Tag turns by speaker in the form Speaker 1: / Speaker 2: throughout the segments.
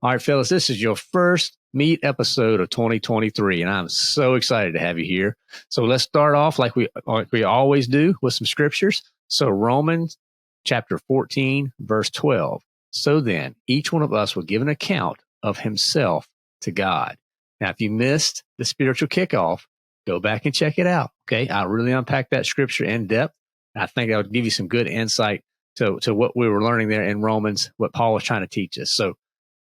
Speaker 1: All right, fellas, this is your first meet episode of 2023, and I'm so excited to have you here. So let's start off like we always do with some scriptures. So Romans chapter 14, verse 12. So then, each one of us will give an account of himself to God. Now, if you missed the spiritual kickoff, go back and check it out. Okay, I really unpacked that scripture in depth. I think that would give you some good insight to what we were learning there in Romans, what Paul was trying to teach us. So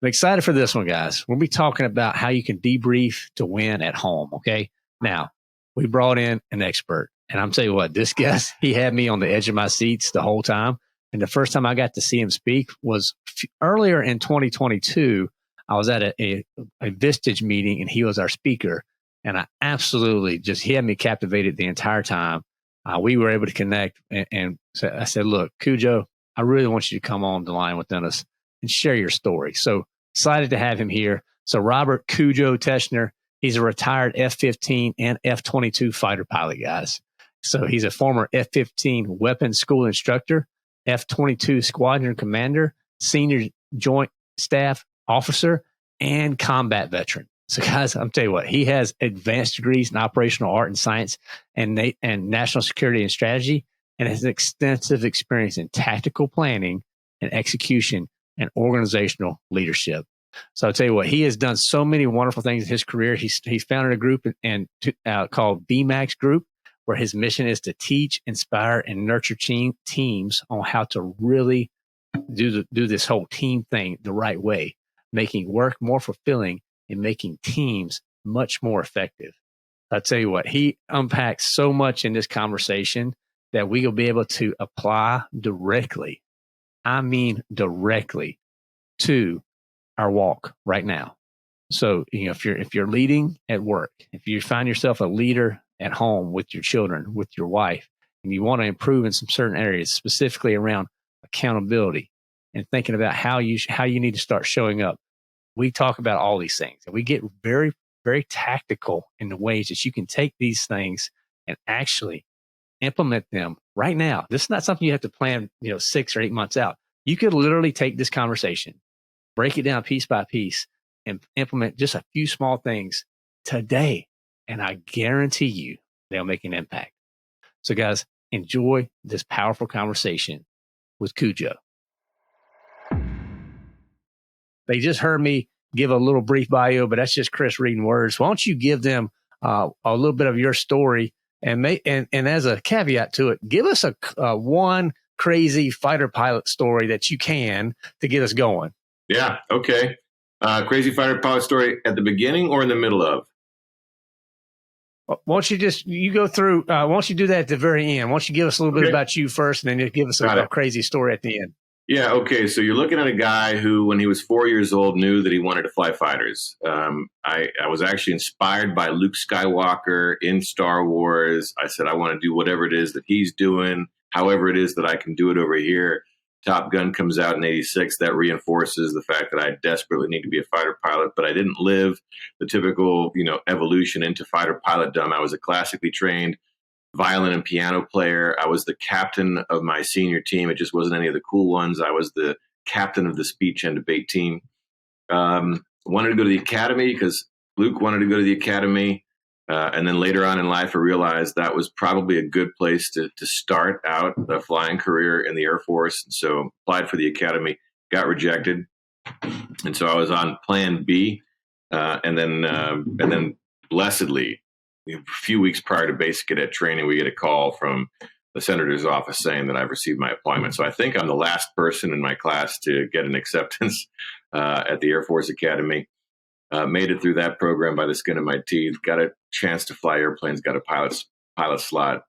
Speaker 1: I'm excited for this one, guys. We'll be talking about how you can debrief to win at home. Okay. Now, we brought in an expert, and I'm telling you what, this guest, he had me on the edge of my seats the whole time. And the first time I got to see him speak was earlier in 2022. I was at a Vistage meeting, and he was our speaker. And I absolutely he had me captivated the entire time. We were able to connect, and so I said, look, Cujo, I really want you to come on the line with us and share your story. So excited to have him here. So Robert Cujo Teschner, he's a retired F-15 and F-22 fighter pilot, guys. So he's a former F-15 weapons school instructor, F-22 squadron commander, senior joint staff officer, and combat veteran. So guys, I'm telling you what, he has advanced degrees in operational art and science and national security and strategy, and has extensive experience in tactical planning and execution and organizational leadership. So I'll tell you what, he has done so many wonderful things in his career. He's founded a group called BMAX Group, where his mission is to teach, inspire, and nurture teams on how to really do this whole team thing the right way, making work more fulfilling and making teams much more effective. I'll tell you what, he unpacks so much in this conversation that we will be able to apply directly. I mean, directly to our walk right now. So, if you're leading at work, if you find yourself a leader at home with your children, with your wife, and you want to improve in some certain areas, specifically around accountability and thinking about how you need to start showing up, we talk about all these things, and we get very, very tactical in the ways that you can take these things and actually implement them right now. This is not something you have to plan, 6 or 8 months out. You could literally take this conversation, break it down piece by piece, and implement just a few small things today. And I guarantee you they'll make an impact. So guys, enjoy this powerful conversation with Cujo. They just heard me give a little brief bio, but that's just Chris reading words. Why don't you give them a little bit of your story, and as a caveat to it, give us a one crazy fighter pilot story that you can to get us going.
Speaker 2: Yeah. Okay. Crazy fighter pilot story at the beginning or in the middle of?
Speaker 1: Why don't you go through, why don't you do that at the very end? Why don't you give us a little bit about you first, and then you give us a crazy story at the end.
Speaker 2: Yeah. Okay. So you're looking at a guy who, when he was 4 years old, knew that he wanted to fly fighters. I was actually inspired by Luke Skywalker in Star Wars. I said, I want to do whatever it is that he's doing, however it is that I can do it over here. Top Gun comes out in 86. That reinforces the fact that I desperately need to be a fighter pilot, but I didn't live the typical, evolution into fighter pilotdom. I was a classically trained violin and piano player. I was the captain of my senior team. It just wasn't any of the cool ones. I was the captain of the speech and debate team. Wanted to go to the academy because Luke wanted to go to the academy. And then later on in life, I realized that was probably a good place to start out a flying career in the Air Force. And so applied for the academy, got rejected. And so I was on plan B. And then blessedly, a few weeks prior to basic cadet training, we get a call from the senator's office saying that I've received my appointment. So I think I'm the last person in my class to get an acceptance at the Air Force Academy. Made it through that program by the skin of my teeth. Got a chance to fly airplanes. Got a pilot slot.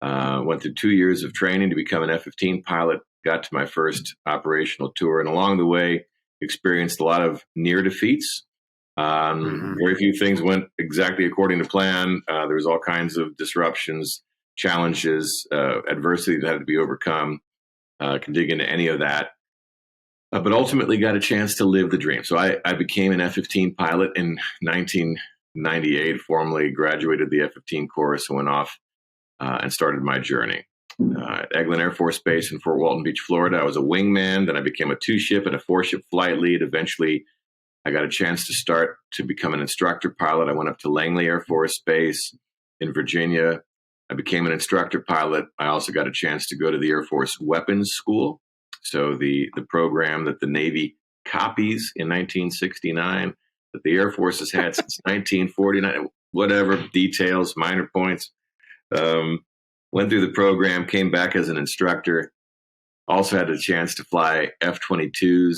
Speaker 2: Went through 2 years of training to become an F-15 pilot. Got to my first operational tour, and along the way, experienced a lot of near defeats. Very few things went exactly according to plan. There was all kinds of disruptions, challenges, adversity that had to be overcome. Can dig into any of that. But ultimately got a chance to live the dream. So I became an F-15 pilot in 1998, formally graduated the F-15 course and went off and started my journey. At Eglin Air Force Base in Fort Walton Beach, Florida, I was a wingman. Then I became a 2-ship and a 4-ship flight lead, eventually I got a chance to start to become an instructor pilot. I went up to Langley Air Force Base in Virginia. I became an instructor pilot. I also got a chance to go to the Air Force Weapons School. So the program that the Navy copies in 1969, that the Air Force has had since 1949, whatever, details, minor points. Went through the program, came back as an instructor. Also had a chance to fly F-22s.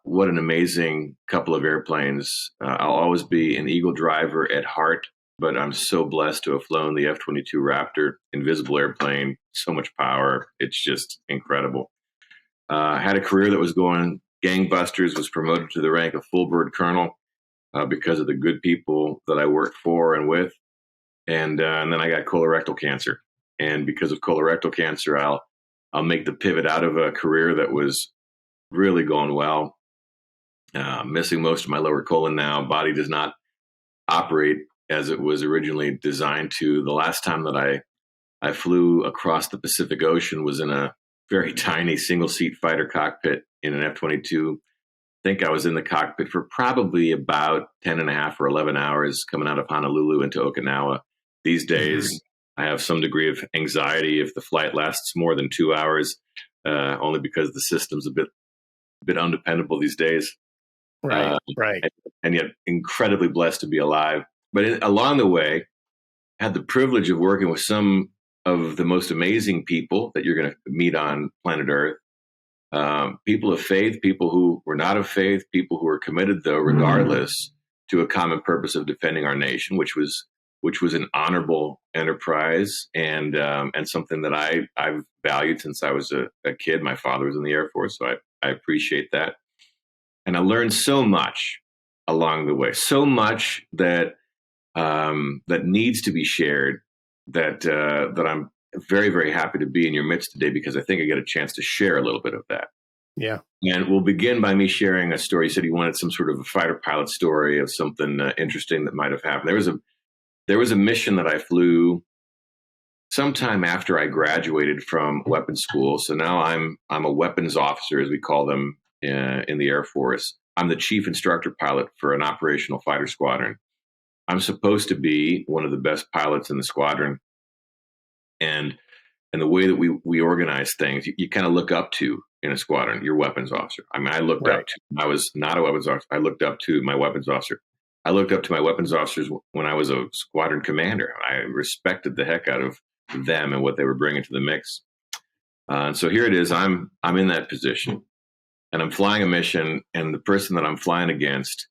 Speaker 2: What an amazing couple of airplanes. I'll always be an Eagle driver at heart, but I'm so blessed to have flown the F-22 Raptor, invisible airplane, so much power. It's just incredible. Had a career that was going gangbusters, was promoted to the rank of full bird colonel because of the good people that I worked for and with. And then I got colorectal cancer. And because of colorectal cancer, I'll make the pivot out of a career that was really going well. Missing most of my lower colon now. Body does not operate as it was originally designed to. The last time that I flew across the Pacific Ocean was in a very tiny single-seat fighter cockpit in an F-22. I think I was in the cockpit for probably about 10 and a half or 11 hours coming out of Honolulu into Okinawa. These days, I have some degree of anxiety if the flight lasts more than 2 hours, only because the system's a bit undependable these days.
Speaker 1: Right.
Speaker 2: And yet incredibly blessed to be alive. But along the way, I had the privilege of working with some of the most amazing people that you're going to meet on planet Earth. People of faith, people who were not of faith, people who were committed, though, regardless, to a common purpose of defending our nation, which was an honorable enterprise and something that I've valued since I was a kid. My father was in the Air Force, so I appreciate that. And I learned so much along the way, so much that that needs to be shared, that I'm very, very happy to be in your midst today, because I think I get a chance to share a little bit of that.
Speaker 1: Yeah.
Speaker 2: And we'll begin by me sharing a story. You said you wanted some sort of a fighter pilot story of something interesting that might have happened. There was a mission that I flew sometime after I graduated from weapons school. So now I'm a weapons officer, as we call them in the Air Force. I'm the chief instructor pilot for an operational fighter squadron. I'm supposed to be one of the best pilots in the squadron. And the way that we organize things, you kind of look up to in a squadron, your weapons officer. I mean, I looked up to, I was not a weapons officer. I looked up to my weapons officer. I looked up to my weapons officers when I was a squadron commander. I respected the heck out of them and what they were bringing to the mix. And so here it is. I'm in that position, and I'm flying a mission, and the person that I'm flying against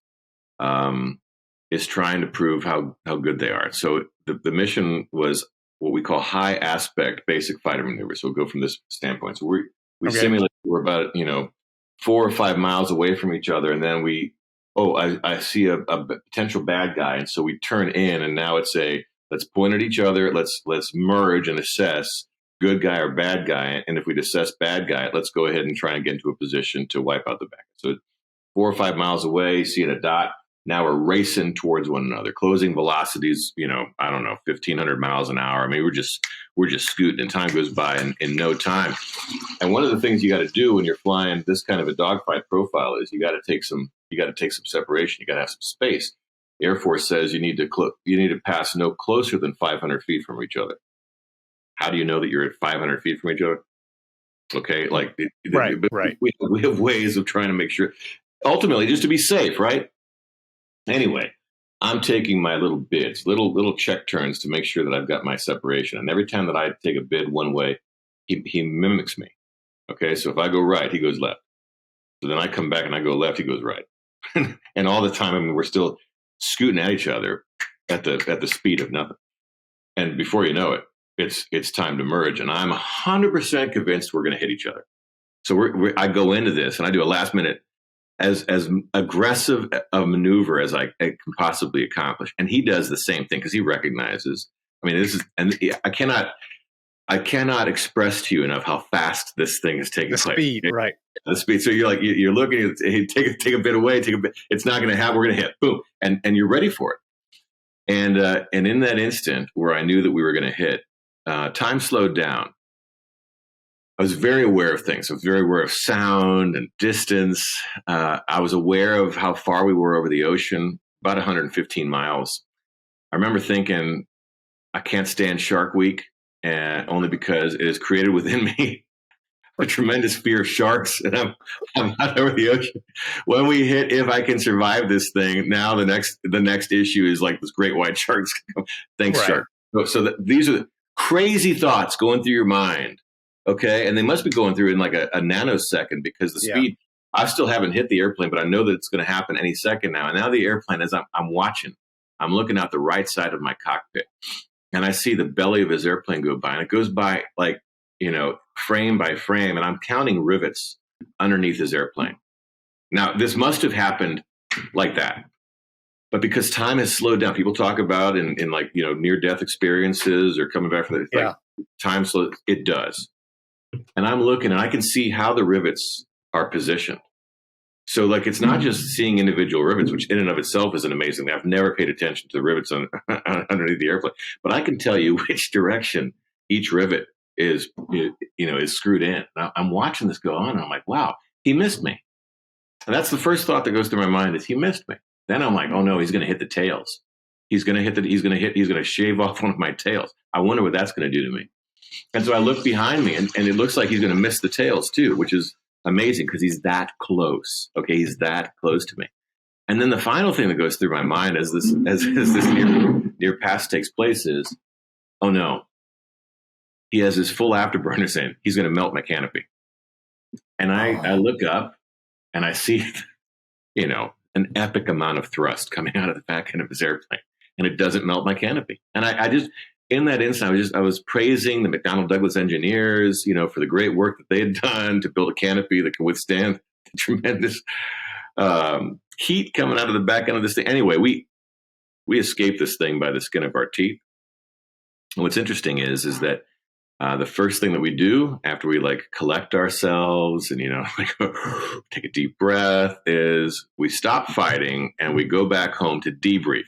Speaker 2: is trying to prove how good they are. So the mission was what we call high aspect basic fighter maneuver. So we'll go from this standpoint. So we simulate, we're about 4 or 5 miles away from each other, and then I see a potential bad guy, and so we turn in, and now it's let's point at each other, let's merge and assess good guy or bad guy, and if we assess bad guy, let's go ahead and try and get into a position to wipe out the bad guy. So 4 or 5 miles away, seeing a dot. Now we're racing towards one another, closing velocities, 1,500 miles an hour. I mean, we're just scooting, and time goes by in no time. And one of the things you got to do when you're flying this kind of a dogfight profile is you got to take some separation. You got to have some space. The Air Force says you need to pass no closer than 500 feet from each other. How do you know that you're at 500 feet from each other? Okay, right. We have ways of trying to make sure, ultimately, just to be safe, right? Anyway, I'm taking my little bids, little check turns to make sure that I've got my separation. And every time that I take a bid one way, he mimics me. Okay, so if I go right, he goes left. So then I come back and I go left, he goes right. And all the time, I mean, we're still scooting at each other at the speed of nothing. And before you know it, it's time to merge. And I'm 100% convinced we're going to hit each other. So I go into this and I do a last minute, as aggressive a maneuver as I can possibly accomplish. And he does the same thing because he recognizes, I cannot express to you enough how fast this thing is taking place.
Speaker 1: The speed, right.
Speaker 2: The speed. So you're looking at it, take a bit away, it's not going to happen. We're going to hit, boom. And you're ready for it. And in that instant where I knew that we were going to hit, time slowed down. I was very aware of things. I was very aware of sound and distance. I was aware of how far we were over the ocean, about 115 miles. I remember thinking, I can't stand Shark Week, and only because it has created within me a tremendous fear of sharks, and I'm out over the ocean. When we hit, if I can survive this thing, now the next issue is like this great white sharks. Thanks,
Speaker 1: Right.
Speaker 2: shark. So these are the crazy thoughts going through your mind. Okay, and they must be going through in like a nanosecond, because the speed. I still haven't hit the airplane, but I know that it's going to happen any second now. And now the airplane, as I'm watching, I'm looking out the right side of my cockpit, and I see the belly of his airplane go by, and it goes by like, frame by frame, and I'm counting rivets underneath his airplane. Now, this must have happened like that, but because time has slowed down, people talk about in like, near death experiences or coming back from the like, time slow. It does. And I'm looking, and I can see how the rivets are positioned. So like, it's not just seeing individual rivets, which in and of itself is an amazing thing. I've never paid attention to the rivets underneath the airplane, but I can tell you which direction each rivet is screwed in. Now, I'm watching this go on, and I'm like, wow, he missed me. And that's the first thought that goes through my mind, is he missed me. Then I'm like, oh no, he's going to hit the tails. He's going to shave off one of my tails. I wonder what that's going to do to me. And so I look behind me, and it looks like he's going to miss the tails too, which is amazing because he's that close. Okay, he's that close to me. And then the final thing that goes through my mind as this near pass takes place is, oh no, he has his full afterburners in. He's going to melt my canopy. And I look up, and I see, an epic amount of thrust coming out of the back end of his airplane, and it doesn't melt my canopy. And I just, in that instant, I was praising the McDonnell Douglas engineers, for the great work that they had done to build a canopy that can withstand the tremendous heat coming out of the back end of this thing. Anyway, we escaped this thing by the skin of our teeth. And what's interesting is that the first thing that we do after we like collect ourselves and, take a deep breath, is we stop fighting and we go back home to debrief,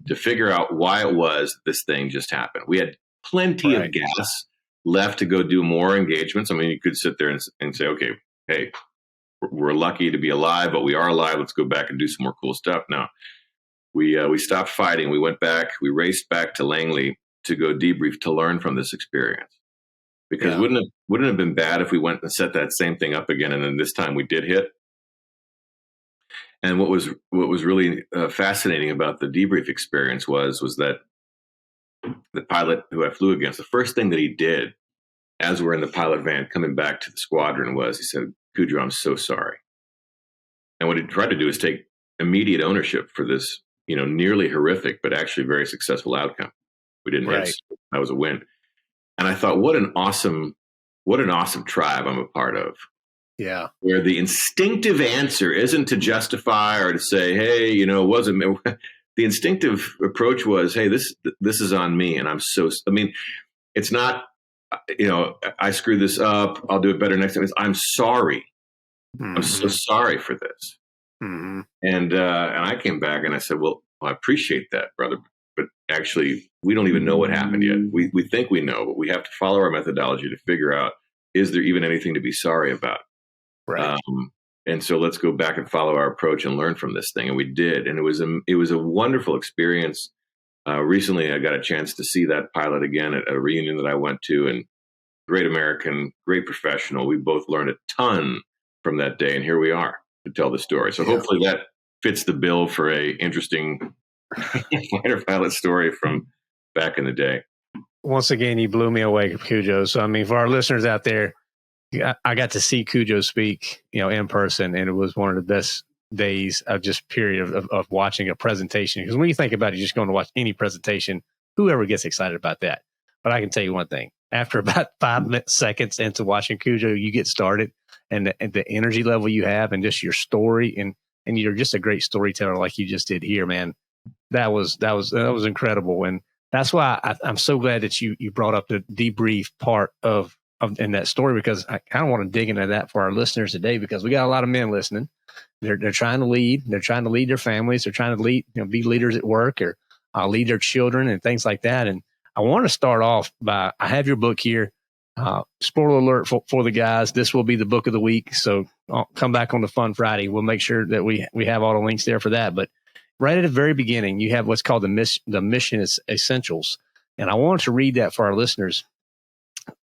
Speaker 2: to figure out why it was this thing just happened. We had plenty of gas left to go do more engagements. I mean, you could sit there and say, okay, hey, we're lucky to be alive, but we are alive. Let's go back and do some more cool stuff. No, we stopped fighting. We went back. We raced back to Langley to go debrief, to learn from this experience. Because wouldn't it have been bad if we went and set that same thing up again, and then this time we did hit? And what was really fascinating about the debrief experience was that the pilot who I flew against, the first thing that he did as we're in the pilot van coming back to the squadron was, he said, "Cujo, I'm so sorry." And what he tried to do is take immediate ownership for this, nearly horrific but actually very successful outcome. We didn't hit. That was a win. And I thought, what an awesome tribe I'm a part of.
Speaker 1: Yeah.
Speaker 2: Where the instinctive answer isn't to justify or to say, hey, it wasn't me. The instinctive approach was, hey, this is on me. And it's not, I screwed this up. I'll do it better next time. I'm sorry. Mm-hmm. I'm so sorry for this. Mm-hmm. And I came back and I said, well, I appreciate that, brother. But actually, we don't even know what happened yet. We think we know, but we have to follow our methodology to figure out, is there even anything to be sorry about?
Speaker 1: Right.
Speaker 2: And so let's go back and follow our approach and learn from this thing. And we did. And it was a wonderful experience. Recently, I got a chance to see that pilot again at a reunion that I went to. And great American, great professional. We both learned a ton from that day. And here we are to tell the story. So hopefully that fits the bill for a interesting fighter pilot story from back in the day.
Speaker 1: Once again, you blew me away, Cujo. So, for our listeners out there, I got to see Cujo speak, in person, and it was one of the best days of just period of watching a presentation. Because when you think about it, you're just going to watch any presentation, whoever gets excited about that. But I can tell you one thing, after about 5 seconds into watching Cujo, you get started, and the energy level you have and just your story, and you're just a great storyteller like you just did here, man. That was incredible. And that's why I'm so glad that you brought up the debrief part of in that story, because I kind of want to dig into that for our listeners today, because we got a lot of men listening. They're trying to lead. They're trying to lead their families. They're trying to lead, be leaders at work, or lead their children and things like that. And I want to start off by, I have your book here. Spoiler alert for the guys. This will be the book of the week. So I'll come back on the Fun Friday. We'll make sure that we have all the links there for that. But right at the very beginning, you have what's called the mission essentials. And I wanted to read that for our listeners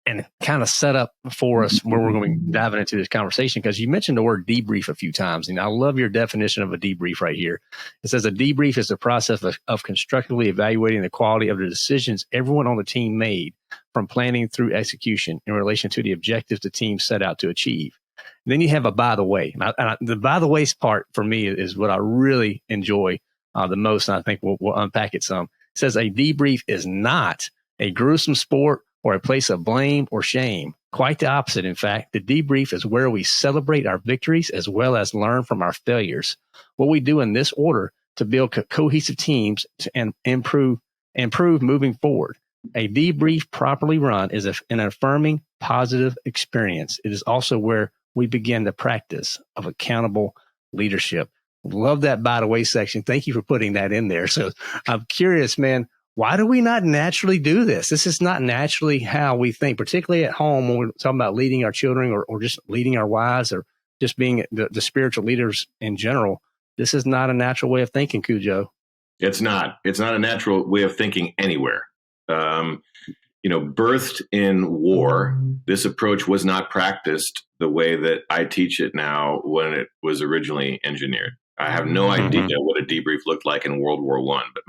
Speaker 1: and kind of set up for us where we're going to be diving into this conversation, because you mentioned the word debrief a few times. And I love your definition of a debrief right here. It says a debrief is the process of constructively evaluating the quality of the decisions everyone on the team made from planning through execution in relation to the objectives the team set out to achieve. And then you have a by the way. The by the way part for me is what I really enjoy the most. And I think we'll unpack it some. It says a debrief is not a gruesome sport or a place of blame or shame. Quite the opposite, in fact. The debrief is where we celebrate our victories as well as learn from our failures. What we do in this order to build cohesive teams and improve moving forward. A debrief properly run is an affirming, positive experience. It is also where we begin the practice of accountable leadership. Love that by the way section. Thank you for putting that in there. So I'm curious, man, why do we not naturally do this? This is not naturally how we think, particularly at home when we're talking about leading our children or just leading our wives or just being the spiritual leaders in general. This is not a natural way of thinking, Cujo.
Speaker 2: It's not. It's not a natural way of thinking anywhere. Birthed in war, this approach was not practiced the way that I teach it now when it was originally engineered. I have no idea what a debrief looked like in World War I, but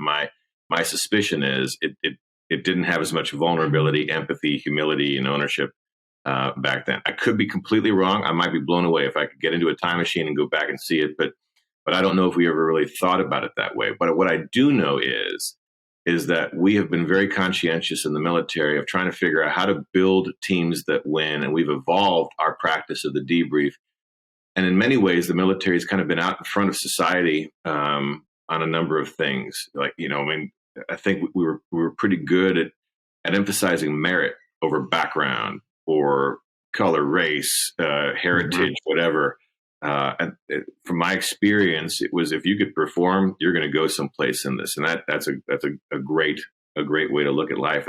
Speaker 2: my suspicion is it didn't have as much vulnerability, empathy, humility, and ownership back then. I could be completely wrong. I might be blown away if I could get into a time machine and go back and see it, but I don't know if we ever really thought about it that way. But what I do know is that we have been very conscientious in the military of trying to figure out how to build teams that win, and we've evolved our practice of the debrief. And in many ways, the military has kind of been out in front of society on a number of things. I think we were pretty good at emphasizing merit over background or color, race, heritage, whatever. And from my experience, it was if you could perform, you're going to go someplace in this, and that's a great way to look at life.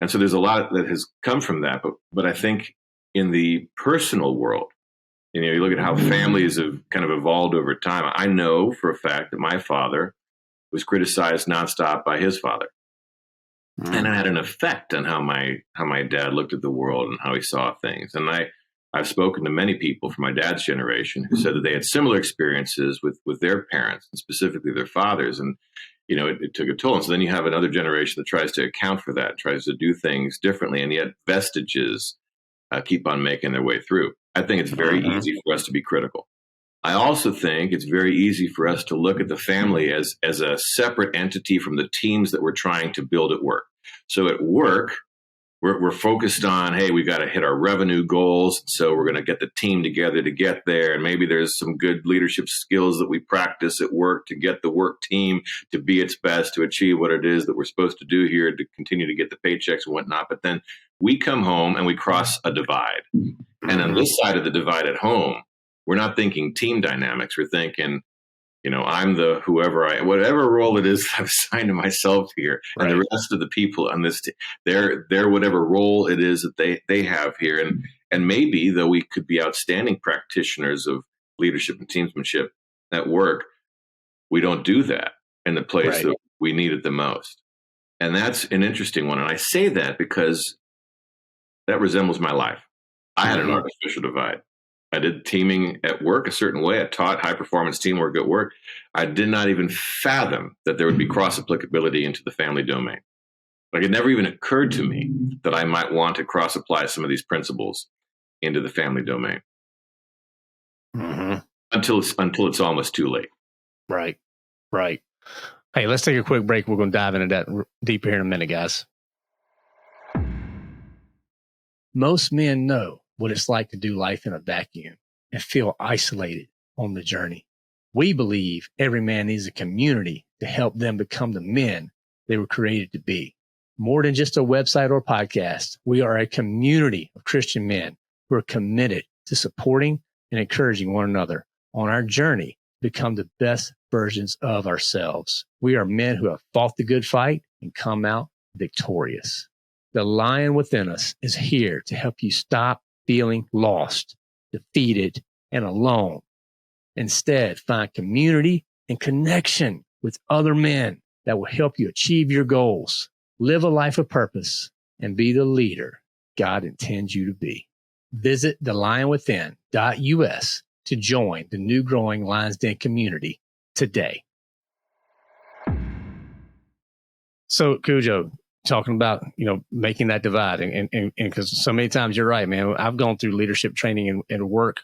Speaker 2: And so there's a lot that has come from that. But I think in the personal world, you look at how families have kind of evolved over time. I know for a fact that my father was criticized nonstop by his father. And it had an effect on how my dad looked at the world and how he saw things. And I've spoken to many people from my dad's generation who said that they had similar experiences with their parents, and specifically their fathers. And, it took a toll. And so then you have another generation that tries to account for that, tries to do things differently. And yet vestiges keep on making their way through. I think it's very easy for us to be critical. I also think it's very easy for us to look at the family as a separate entity from the teams that we're trying to build at work. So at work, we're focused on, hey, we got to hit our revenue goals. So we're going to get the team together to get there. And maybe there's some good leadership skills that we practice at work to get the work team to be its best, to achieve what it is that we're supposed to do here, to continue to get the paychecks and whatnot. But then we come home and we cross a divide. And on this side of the divide at home, we're not thinking team dynamics. We're thinking, I'm the whatever role it is I've assigned to myself here, right. And the rest of the people on this, they're whatever role it is that they have here. And maybe, though we could be outstanding practitioners of leadership and teamsmanship at work, we don't do that in the place that we need it the most. And that's an interesting one. And I say that because that resembles my life. I had an artificial divide. I did teaming at work a certain way. I taught high-performance teamwork at work. I did not even fathom that there would be cross-applicability into the family domain. Like, it never even occurred to me that I might want to cross-apply some of these principles into the family domain. Until it's almost too late. Right.
Speaker 1: Hey, let's take a quick break. We're going to dive into that deeper here in a minute, guys. Most men know what it's like to do life in a vacuum and feel isolated on the journey. We believe every man needs a community to help them become the men they were created to be. More than just a website or podcast, we are a community of Christian men who are committed to supporting and encouraging one another on our journey to become the best versions of ourselves. We are men who have fought the good fight and come out victorious. The lion within us is here to help you stop feeling lost, defeated, and alone. Instead, find community and connection with other men that will help you achieve your goals, live a life of purpose, and be the leader God intends you to be. Visit thelionwithin.us to join the new growing Lions Den community today. So, Cujo, talking about, making that divide, and because so many times you're right, man. I've gone through leadership training and work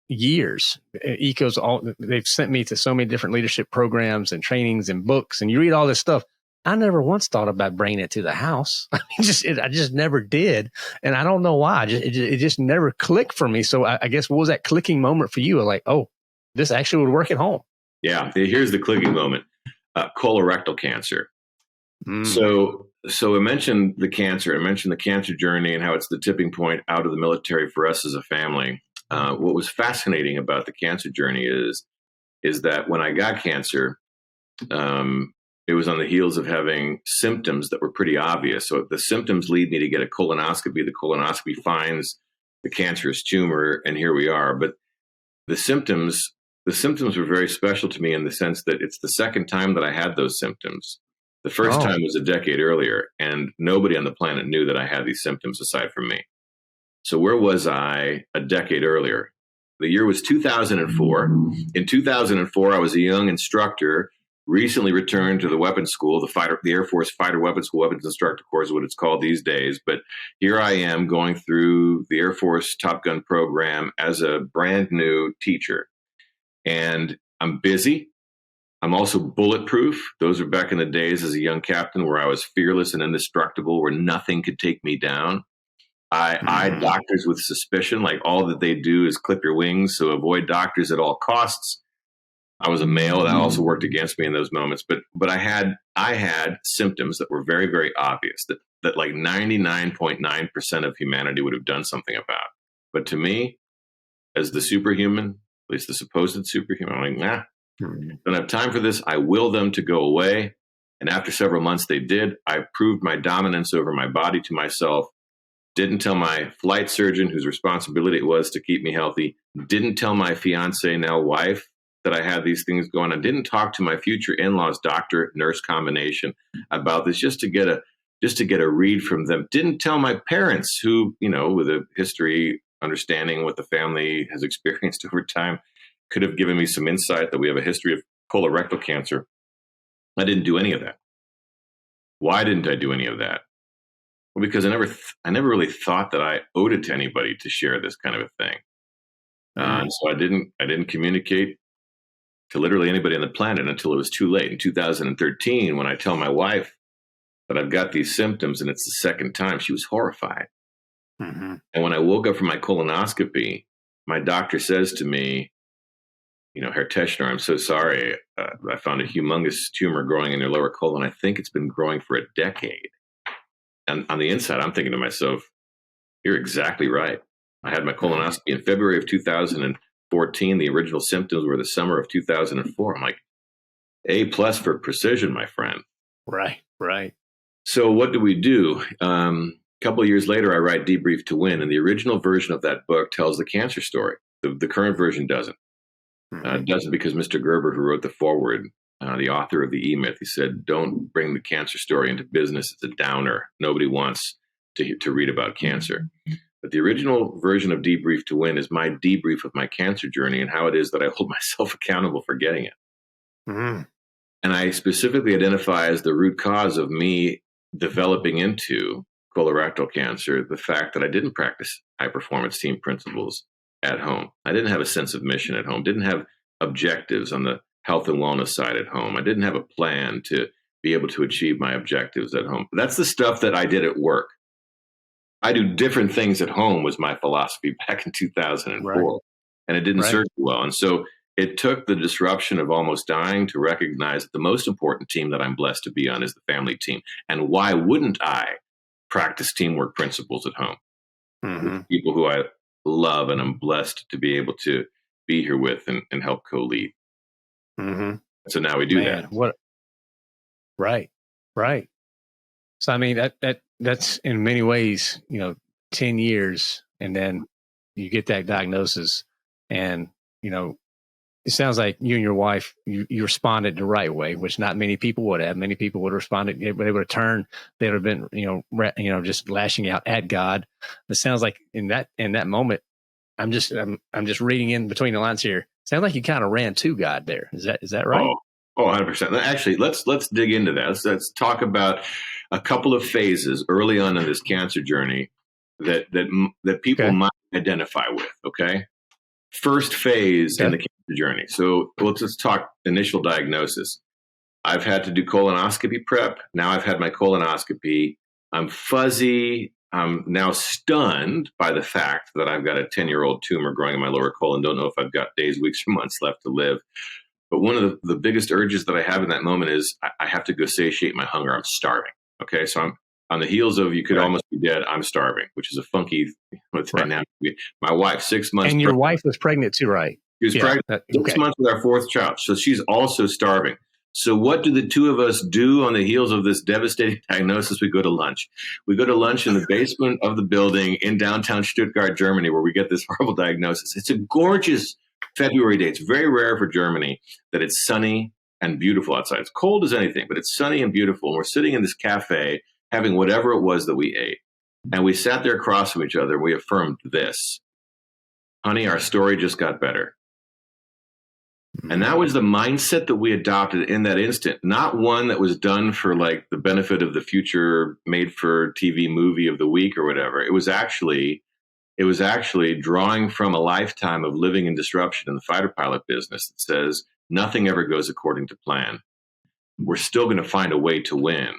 Speaker 1: years. They've sent me to so many different leadership programs and trainings and books, and you read all this stuff. I never once thought about bringing it to the house. I just never did, and I don't know why. It just never clicked for me. So I guess, what was that clicking moment for you? Like, oh, this actually would work at home.
Speaker 2: Yeah, here's the clicking moment: colorectal cancer. So I mentioned the cancer. I mentioned the cancer journey and how it's the tipping point out of the military for us as a family. What was fascinating about the cancer journey is that when I got cancer, it was on the heels of having symptoms that were pretty obvious. So the symptoms lead me to get a colonoscopy. The colonoscopy finds the cancerous tumor, and here we are. But the symptoms were very special to me in the sense that it's the second time that I had those symptoms. The first time was a decade earlier, and nobody on the planet knew that I had these symptoms aside from me. So where was I a decade earlier? The year was 2004. In 2004, I was a young instructor, recently returned to the weapons school, the Air Force Fighter Weapons School, weapons instructor course is what it's called these days. But here I am going through the Air Force Top Gun program as a brand new teacher. And I'm busy. I'm also bulletproof. Those were back in the days as a young captain where I was fearless and indestructible, where nothing could take me down. I eyed doctors with suspicion, like all that they do is clip your wings, so avoid doctors at all costs. I was a male. That also worked against me in those moments. But I had symptoms that were very, very obvious that like 99.9% of humanity would have done something about. But to me, as the superhuman, at least the supposed superhuman, I'm like, nah. Don't have time for this. I will them to go away. And after several months, they did. I proved my dominance over my body to myself. Didn't tell my flight surgeon, whose responsibility it was to keep me healthy. Didn't tell my fiance, now wife, that I had these things going on. Didn't talk to my future in-laws, doctor, nurse combination about this, just to get a read from them. Didn't tell my parents, who, with a history, understanding what the family has experienced over time, could have given me some insight that we have a history of colorectal cancer. I didn't do any of that. Why didn't I do any of that? Well, because I never really thought that I owed it to anybody to share this kind of a thing. So I didn't communicate to literally anybody on the planet until it was too late. In 2013, when I tell my wife that I've got these symptoms and it's the second time, she was horrified. And when I woke up from my colonoscopy, my doctor says to me, Herr Teschner, I'm so sorry. I found a humongous tumor growing in your lower colon. I think it's been growing for a decade. And on the inside, I'm thinking to myself, you're exactly right. I had my colonoscopy in February of 2014. The original symptoms were the summer of 2004. I'm like, A+ for precision, my friend.
Speaker 1: Right.
Speaker 2: So what do we do? A couple of years later, I write Debrief to Win. And the original version of that book tells the cancer story. The current version doesn't. It doesn't because Mr. Gerber, who wrote the foreword, the author of the E-Myth, he said, don't bring the cancer story into business. It's a downer. Nobody wants to read about cancer. But the original version of Debrief to Win is my debrief of my cancer journey and how it is that I hold myself accountable for getting it. And I specifically identify as the root cause of me developing into colorectal cancer the fact that I didn't practice high-performance team principles at home. I didn't have a sense of mission at home, didn't have objectives on the health and wellness side at home. I didn't have a plan to be able to achieve my objectives at home. That's the stuff that I did at work. I do different things at home was my philosophy back in 2004, and it didn't serve me well. And so it took the disruption of almost dying to recognize that the most important team that I'm blessed to be on is the family team. And why wouldn't I practice teamwork principles at home? With people who I love and I'm blessed to be able to be here with and help co-lead. So now we do that.
Speaker 1: Right. So I mean that that's in many ways, 10 years, and then you get that diagnosis, and, it sounds like you and your wife, you responded the right way, which not many people would have. Many people would have responded, they would have turned, they would have been, just lashing out at God. It sounds like in that moment, I'm just reading in between the lines here. Sounds like you kind of ran to God there. Is that right?
Speaker 2: Oh, 100%. Actually, let's dig into that. Let's talk about a couple of phases early on in this cancer journey that people might identify with. Okay. First phase in the cancer journey. So let's just talk initial diagnosis. I've had to do colonoscopy prep. Now I've had my colonoscopy. I'm fuzzy. I'm now stunned by the fact that I've got a 10-year-old tumor growing in my lower colon. Don't know if I've got days, weeks, or months left to live. But one of the biggest urges that I have in that moment is I have to go satiate my hunger. I'm starving. Okay. So I'm on the heels of you could almost be dead. I'm starving, which is a funky dynamic. My wife, 6 months.
Speaker 1: And your wife was pregnant too, right?
Speaker 2: She was pregnant 6 months with our fourth child. So she's also starving. So what do the two of us do on the heels of this devastating diagnosis? We go to lunch. We go to lunch in the basement of the building in downtown Stuttgart, Germany, where we get this horrible diagnosis. It's a gorgeous February day. It's very rare for Germany that it's sunny and beautiful outside. It's cold as anything, but it's sunny and beautiful. And we're sitting in this cafe having whatever it was that we ate. And we sat there across from each other. We affirmed this. Honey, our story just got better. And that was the mindset that we adopted in that instant, not one that was done for like the benefit of the future made for TV movie of the week or whatever. It was actually drawing from a lifetime of living in disruption in the fighter pilot business that says nothing ever goes according to plan. We're still going to find a way to win.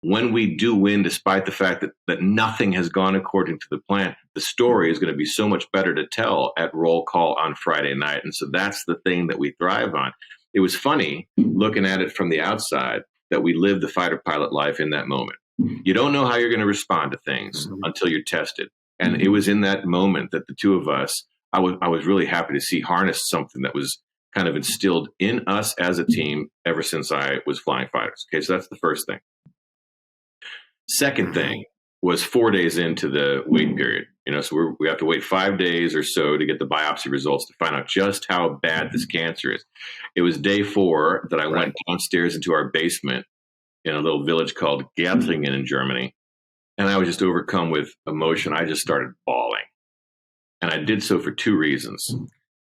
Speaker 2: When we do win, despite the fact that nothing has gone according to the plan, the story is going to be so much better to tell at roll call on Friday night. And so that's the thing that we thrive on. It was funny looking at it from the outside that we lived the fighter pilot life in that moment. You don't know how you're going to respond to things until you're tested. And it was in that moment that the two of us, I was really happy to see harness something that was kind of instilled in us as a team ever since I was flying fighters. Okay, so that's the first thing. Second thing was 4 days into the wait period. So we have to wait 5 days or so to get the biopsy results to find out just how bad this cancer is. It was day 4 that I went downstairs into our basement in a little village called Gärtringen in Germany. And I was just overcome with emotion. I just started bawling. And I did so for 2 reasons.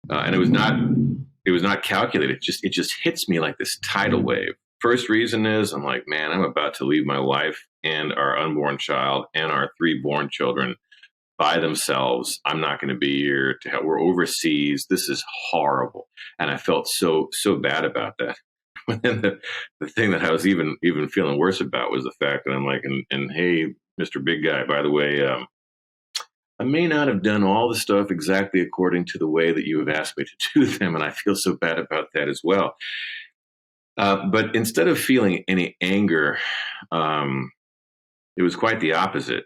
Speaker 2: And it was not calculated. It just hits me like this tidal wave. First reason is I'm like, man, I'm about to leave my wife and our unborn child and our 3 born children by themselves. I'm not going to be here to help. We're overseas. This is horrible. And I felt so bad about that. But then the thing that I was even feeling worse about was the fact that I'm like, and hey, Mr. Big Guy, by the way, I may not have done all the stuff exactly according to the way that you have asked me to do them. And I feel so bad about that as well. But instead of feeling any anger, it was quite the opposite.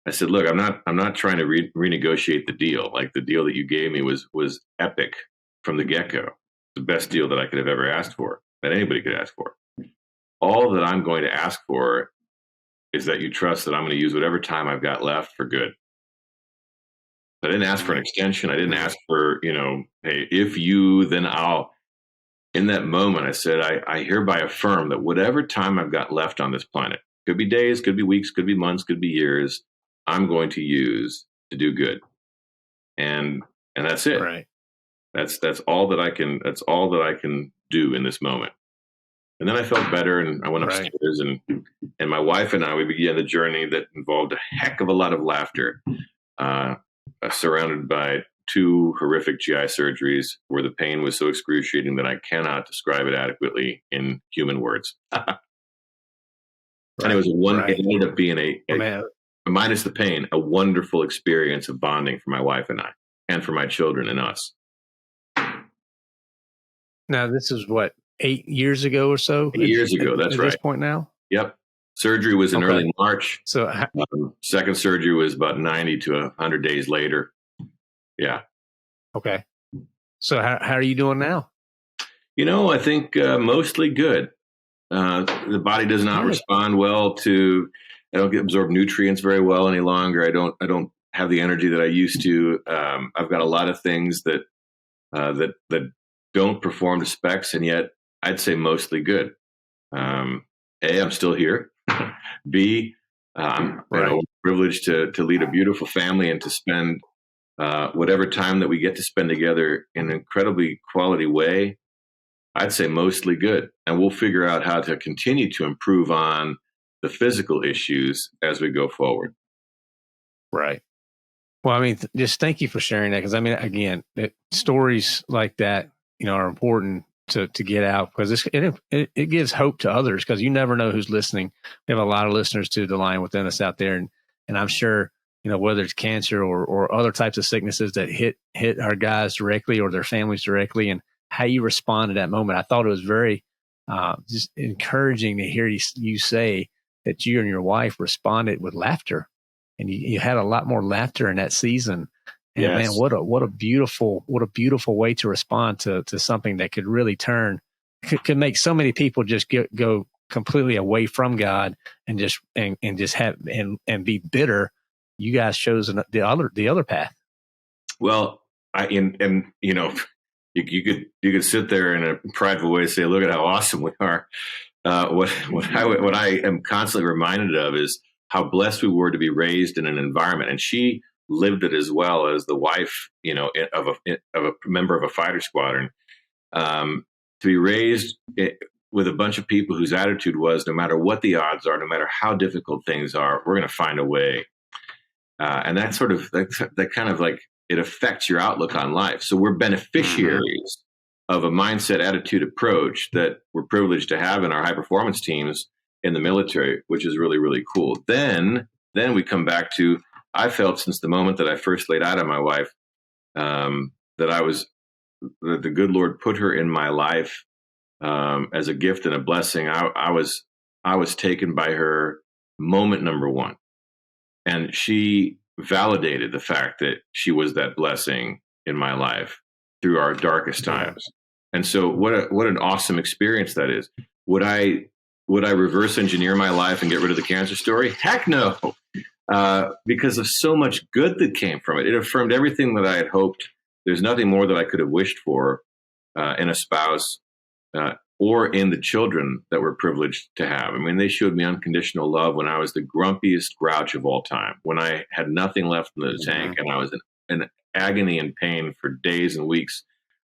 Speaker 2: I said, look, I'm not trying to renegotiate the deal. Like the deal that you gave me was epic from the get-go. The best deal that I could have ever asked for, that anybody could ask for. All that I'm going to ask for is that you trust that I'm going to use whatever time I've got left for good. I didn't ask for an extension. I didn't ask for, hey, if you, then I'll. In that moment, I said, I hereby affirm that whatever time I've got left on this planet, could be days, could be weeks, could be months, could be years, I'm going to use to do good. And that's it.
Speaker 1: Right.
Speaker 2: That's all that I can do in this moment. And then I felt better and I went upstairs and my wife and I, we began the journey that involved a heck of a lot of laughter, surrounded by 2 horrific GI surgeries where the pain was so excruciating that I cannot describe it adequately in human words. And it was it ended up being a minus the pain, a wonderful experience of bonding for my wife and I, and for my children and us.
Speaker 1: Now, this is what, 8 years ago or so?
Speaker 2: 8 years ago, that's right.
Speaker 1: At this point now?
Speaker 2: Yep. Surgery was in early March.
Speaker 1: So
Speaker 2: second surgery was about 90 to 100 days later. Yeah.
Speaker 1: Okay. So how are you doing now?
Speaker 2: I think mostly good. The body does not respond well to I don't absorb nutrients very well any longer. I don't have the energy that I used to. I've got a lot of things that that don't perform to specs, and yet I'd say mostly good. A, I'm still here. B, I'm privileged to lead a beautiful family and to spend whatever time that we get to spend together in an incredibly quality way. I'd say mostly good. And we'll figure out how to continue to improve on the physical issues as we go forward.
Speaker 1: Right. Well, I mean, just thank you for sharing that. Because I mean, again, stories like that, are important to get out, because it gives hope to others, because you never know who's listening. We have a lot of listeners to the Lion Within Us out there. And I'm sure, whether it's cancer or other types of sicknesses that hit our guys directly or their families directly, and how you respond to that moment. I thought it was very just encouraging to hear you say that you and your wife responded with laughter, and you had a lot more laughter in that season. And
Speaker 2: yes.
Speaker 1: Man, what a beautiful way to respond to something that could really could make so many people just go completely away from God and just have and be bitter. You guys chose the other path.
Speaker 2: Well, you could sit there in a prideful way and say, "Look at how awesome we are." What I am constantly reminded of is how blessed we were to be raised in an environment, and she lived it as well as the wife, of a member of a fighter squadron. To be raised with a bunch of people whose attitude was, no matter what the odds are, no matter how difficult things are, we're going to find a way. And that sort of that kind of like, it affects your outlook on life. So we're beneficiaries of a mindset, attitude, approach that we're privileged to have in our high performance teams in the military, which is really, really cool. Then we come back to, I felt since the moment that I first laid out on my wife, that the good Lord put her in my life as a gift and a blessing. I was taken by her moment number one. And she validated the fact that she was that blessing in my life through our darkest times. And so what an awesome experience that is. Would I reverse engineer my life and get rid of the cancer story? Heck no. Because of so much good that came from it. It affirmed everything that I had hoped. There's nothing more that I could have wished for in a spouse or in the children that we're privileged to have. I mean, they showed me unconditional love when I was the grumpiest grouch of all time, when I had nothing left in the tank and I was in agony and pain for days and weeks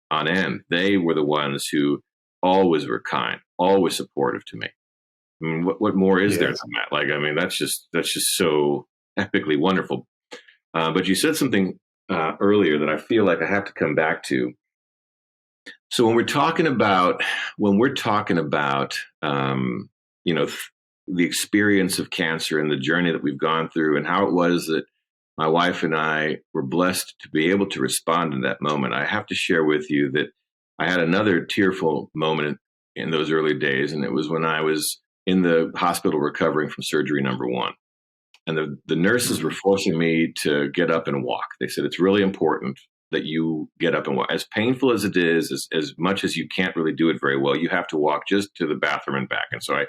Speaker 2: on end. They were the ones who always were kind, always supportive to me. I mean, what more is there than that? Like, I mean, that's just so epically wonderful. But you said something earlier that I feel like I have to come back to. So when we're talking about the experience of cancer and the journey that we've gone through, and how it was that my wife and I were blessed to be able to respond in that moment, I have to share with you that I had another tearful moment in those early days, and it was when I was in the hospital recovering from surgery number one. And the nurses were forcing me to get up and walk. They said, it's really important that you get up and walk. As painful as it is, as much as you can't really do it very well, you have to walk just to the bathroom and back. And so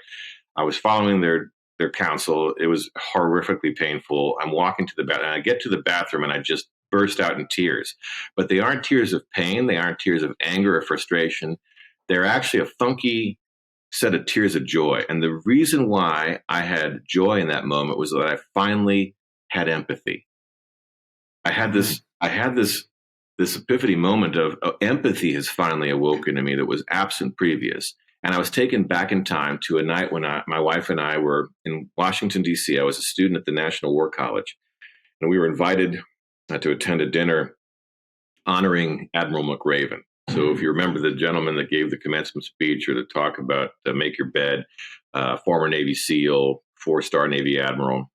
Speaker 2: I was following their counsel. It was horrifically painful. I'm walking to the bathroom, and I get to the bathroom and I just burst out in tears. But they aren't tears of pain. They aren't tears of anger or frustration. They're actually a funky set of tears of joy. And the reason why I had joy in that moment was that I finally had empathy. I had this epiphany moment of empathy has finally awoken in me that was absent previous. And I was taken back in time to a night when my wife and I were in Washington, D.C. I was a student at the National War College, and we were invited to attend a dinner honoring Admiral McRaven. So if you remember the gentleman that gave the commencement speech or the talk about Make Your Bed, former Navy SEAL, 4-star Navy Admiral,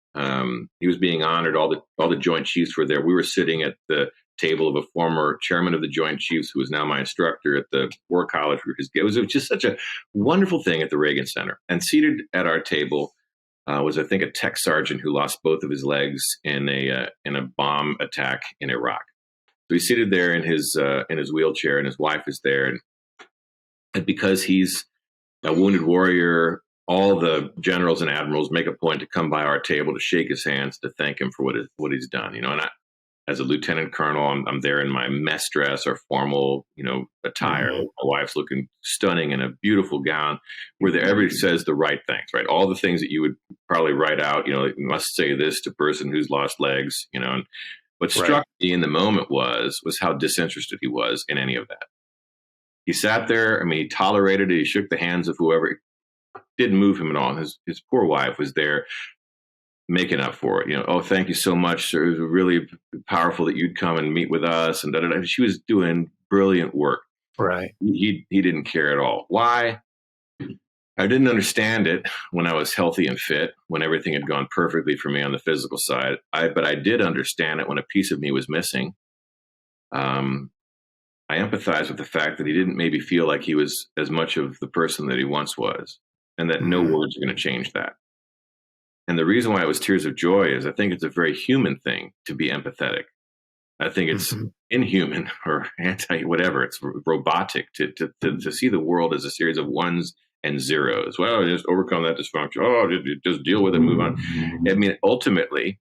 Speaker 2: he was being honored. All the Joint Chiefs were there. We were sitting at the table of a former chairman of the Joint Chiefs, who is now my instructor at the War College. It was just such a wonderful thing at the Reagan Center. And seated at our table was, I think, a tech sergeant who lost both of his legs in a bomb attack in Iraq. So he's seated there in his wheelchair, and his wife is there. And because he's a wounded warrior, all the generals and admirals make a point to come by our table to shake his hands, to thank him for what he's done. And as a lieutenant colonel, I'm there in my mess dress or formal, attire. Mm-hmm. My wife's looking stunning in a beautiful gown. Where everybody says the right things, right? All the things that you would probably write out. You must say this to person who's lost legs. And what struck me in the moment was how disinterested he was in any of that. He sat there. He tolerated it. He shook the hands of whoever. It didn't move him at all. His poor wife was there, making up for it. Oh, thank you so much, sir. It was really powerful that you'd come and meet with us. And she was doing brilliant work.
Speaker 1: Right.
Speaker 2: He didn't care at all. Why? I didn't understand it when I was healthy and fit, when everything had gone perfectly for me on the physical side. But I did understand it when a piece of me was missing. I empathize with the fact that he didn't maybe feel like he was as much of the person that he once was, and that no words are going to change that. And the reason why it was tears of joy is I think it's a very human thing to be empathetic. I think it's inhuman or whatever. It's robotic to see the world as a series of ones and zeros. Well, just overcome that dysfunction. Oh, just deal with it, move on. Ultimately,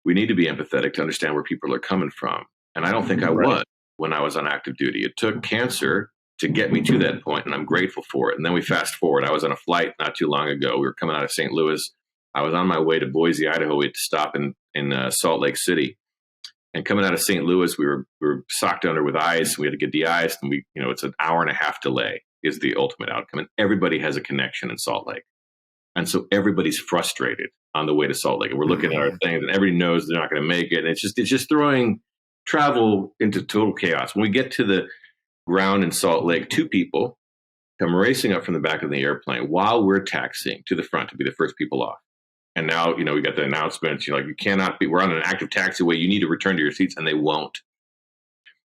Speaker 2: we need to be empathetic to understand where people are coming from. And I don't think I was when I was on active duty. It took cancer to get me to that point, and I'm grateful for it. And then we fast forward. I was on a flight not too long ago. We were coming out of St. Louis. I was on my way to Boise, Idaho. We had to stop in Salt Lake City. And coming out of St. Louis, we were socked under with ice. We had to get de-iced, and it's an hour and a half delay is the ultimate outcome. And everybody has a connection in Salt Lake. And so everybody's frustrated on the way to Salt Lake. And we're looking at our things, and everybody knows they're not going to make it. And it's just throwing travel into total chaos. When we get to the ground in Salt Lake, two people come racing up from the back of the airplane while we're taxiing to the front to be the first people off. And now, we got the announcements, you cannot be, we're on an active taxiway. You need to return to your seats, and they won't.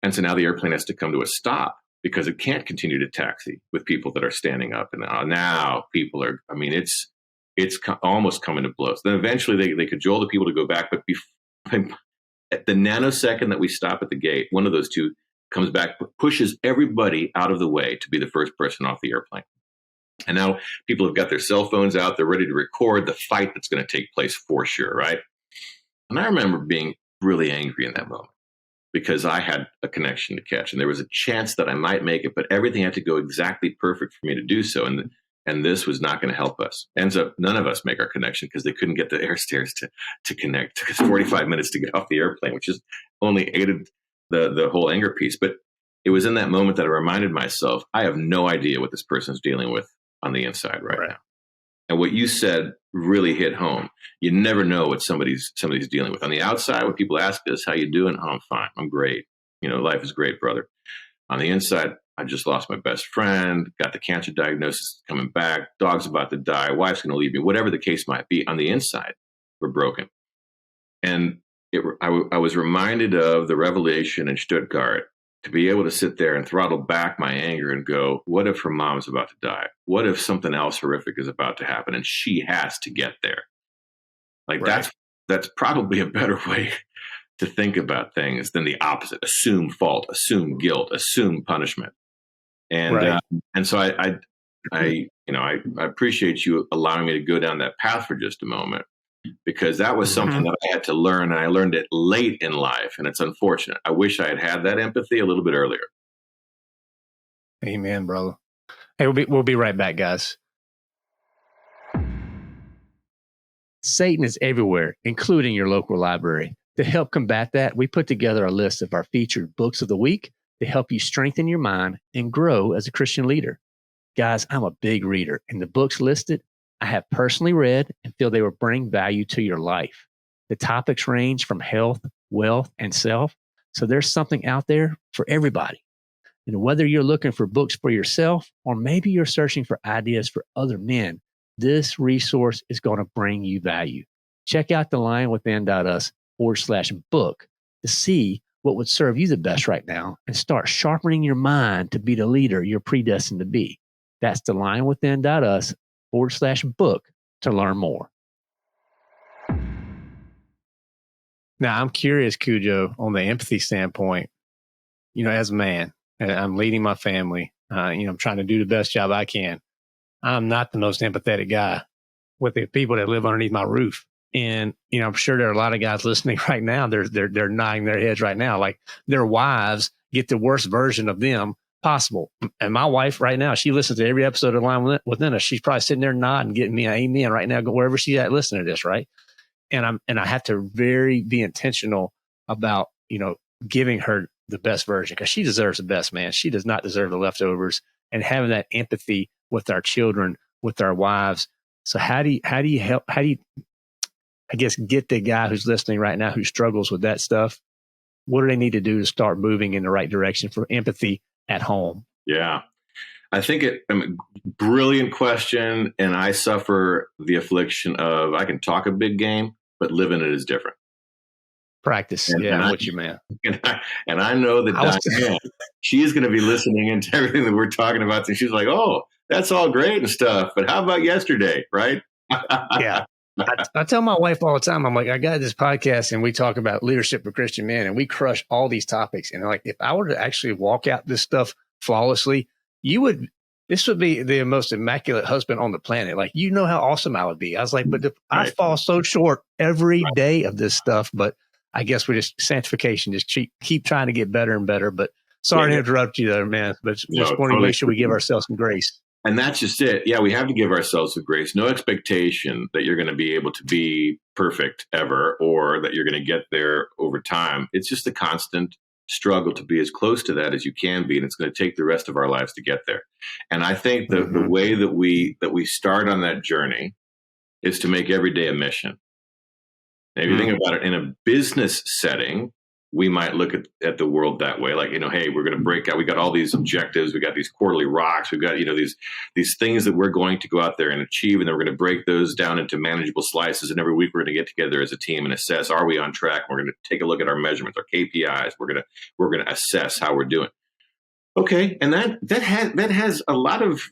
Speaker 2: And so now the airplane has to come to a stop because it can't continue to taxi with people that are standing up. And now people are, it's almost coming to blows. Then eventually they cajole the people to go back. But at the nanosecond that we stop at the gate, one of those two comes back, pushes everybody out of the way to be the first person off the airplane. And now people have got their cell phones out. They're ready to record the fight that's going to take place for sure, right? And I remember being really angry in that moment because I had a connection to catch. And there was a chance that I might make it, but everything had to go exactly perfect for me to do so. And this was not going to help us. Ends up, none of us make our connection because they couldn't get the air stairs to connect. It took us 45 minutes to get off the airplane, which just only aided the whole anger piece. But it was in that moment that I reminded myself, I have no idea what this person's dealing with on the inside right now. And what you said really hit home. You never know what somebody's dealing with. On the outside, when people ask us, how you doing? Oh, I'm fine. I'm great. Life is great, brother. On the inside, I just lost my best friend, got the cancer diagnosis coming back, dog's about to die, wife's going to leave me, whatever the case might be. On the inside, we're broken. And I was reminded of the revelation in Stuttgart to be able to sit there and throttle back my anger and go, what if her mom's about to die? What if something else horrific is about to happen and she has to get there? That's probably a better way to think about things than the opposite. Assume fault, assume guilt, assume punishment. And so I appreciate you allowing me to go down that path for just a moment, because that was something that I had to learn, and I learned it late in life, and it's unfortunate. I wish I had that empathy a little bit earlier.
Speaker 1: Amen, brother. Hey, we'll be right back, guys. Satan is everywhere, including your local library. To help combat that, we put together a list of our featured books of the week to help you strengthen your mind and grow as a Christian leader. Guys, I'm a big reader, and the books listed I have personally read and feel they will bring value to your life. The topics range from health, wealth, and self, so there's something out there for everybody. And whether you're looking for books for yourself or maybe you're searching for ideas for other men, this resource is going to bring you value. Check out thelionwithin.us/book to see what would serve you the best right now and start sharpening your mind to be the leader you're predestined to be. That's thelionwithin.us/book to learn more. Now, I'm curious, Cujo, on the empathy standpoint, as a man, and I'm leading my family, I'm trying to do the best job I can. I'm not the most empathetic guy with the people that live underneath my roof. And, I'm sure there are a lot of guys listening right now. They're nodding their heads right now. Like their wives get the worst version of them possible. And my wife right now, she listens to every episode of Line Within Us. She's probably sitting there nodding, getting me an amen right now, wherever she's at listening to this. Right. And I have to be intentional about, giving her the best version, because she deserves the best, man. She does not deserve the leftovers. And having that empathy with our children, with our wives. So how do you help? How do you, I guess, get the guy who's listening right now who struggles with that stuff? What do they need to do to start moving in the right direction for empathy at home?
Speaker 2: Yeah. I think brilliant question. And I suffer the affliction of, I can talk a big game, but living it is different.
Speaker 1: Practice. I'm with you, man.
Speaker 2: And I know that Diane, she's going to be listening into everything that we're talking about. So she's like, oh, that's all great and stuff, but how about yesterday? Right.
Speaker 1: Yeah. I tell my wife all the time, I'm like, I got this podcast and we talk about leadership for Christian men and we crush all these topics. And like, if I were to actually walk out this stuff flawlessly, this would be the most immaculate husband on the planet. Like, how awesome I would be. I was like, but I fall so short every day of this stuff. But I guess we just sanctification, just keep trying to get better and better. But sorry to interrupt you there, man. But just want to make sure we give ourselves some grace.
Speaker 2: And that's just it. Yeah, we have to give ourselves some grace. No expectation that you're going to be able to be perfect ever, or that you're going to get there over time. It's just a constant struggle to be as close to that as you can be, and it's going to take the rest of our lives to get there. And I think the way that we start on that journey is to make every day a mission. Now, if you think about it in a business setting, we might look at the world that way. Like, hey, we're going to break out. We got all these objectives. We got these quarterly rocks. We've got, these things that we're going to go out there and achieve. And then we're going to break those down into manageable slices. And every week we're going to get together as a team and assess, are we on track? We're going to take a look at our measurements, our KPIs. We're going to assess how we're doing. Okay. And that has a lot of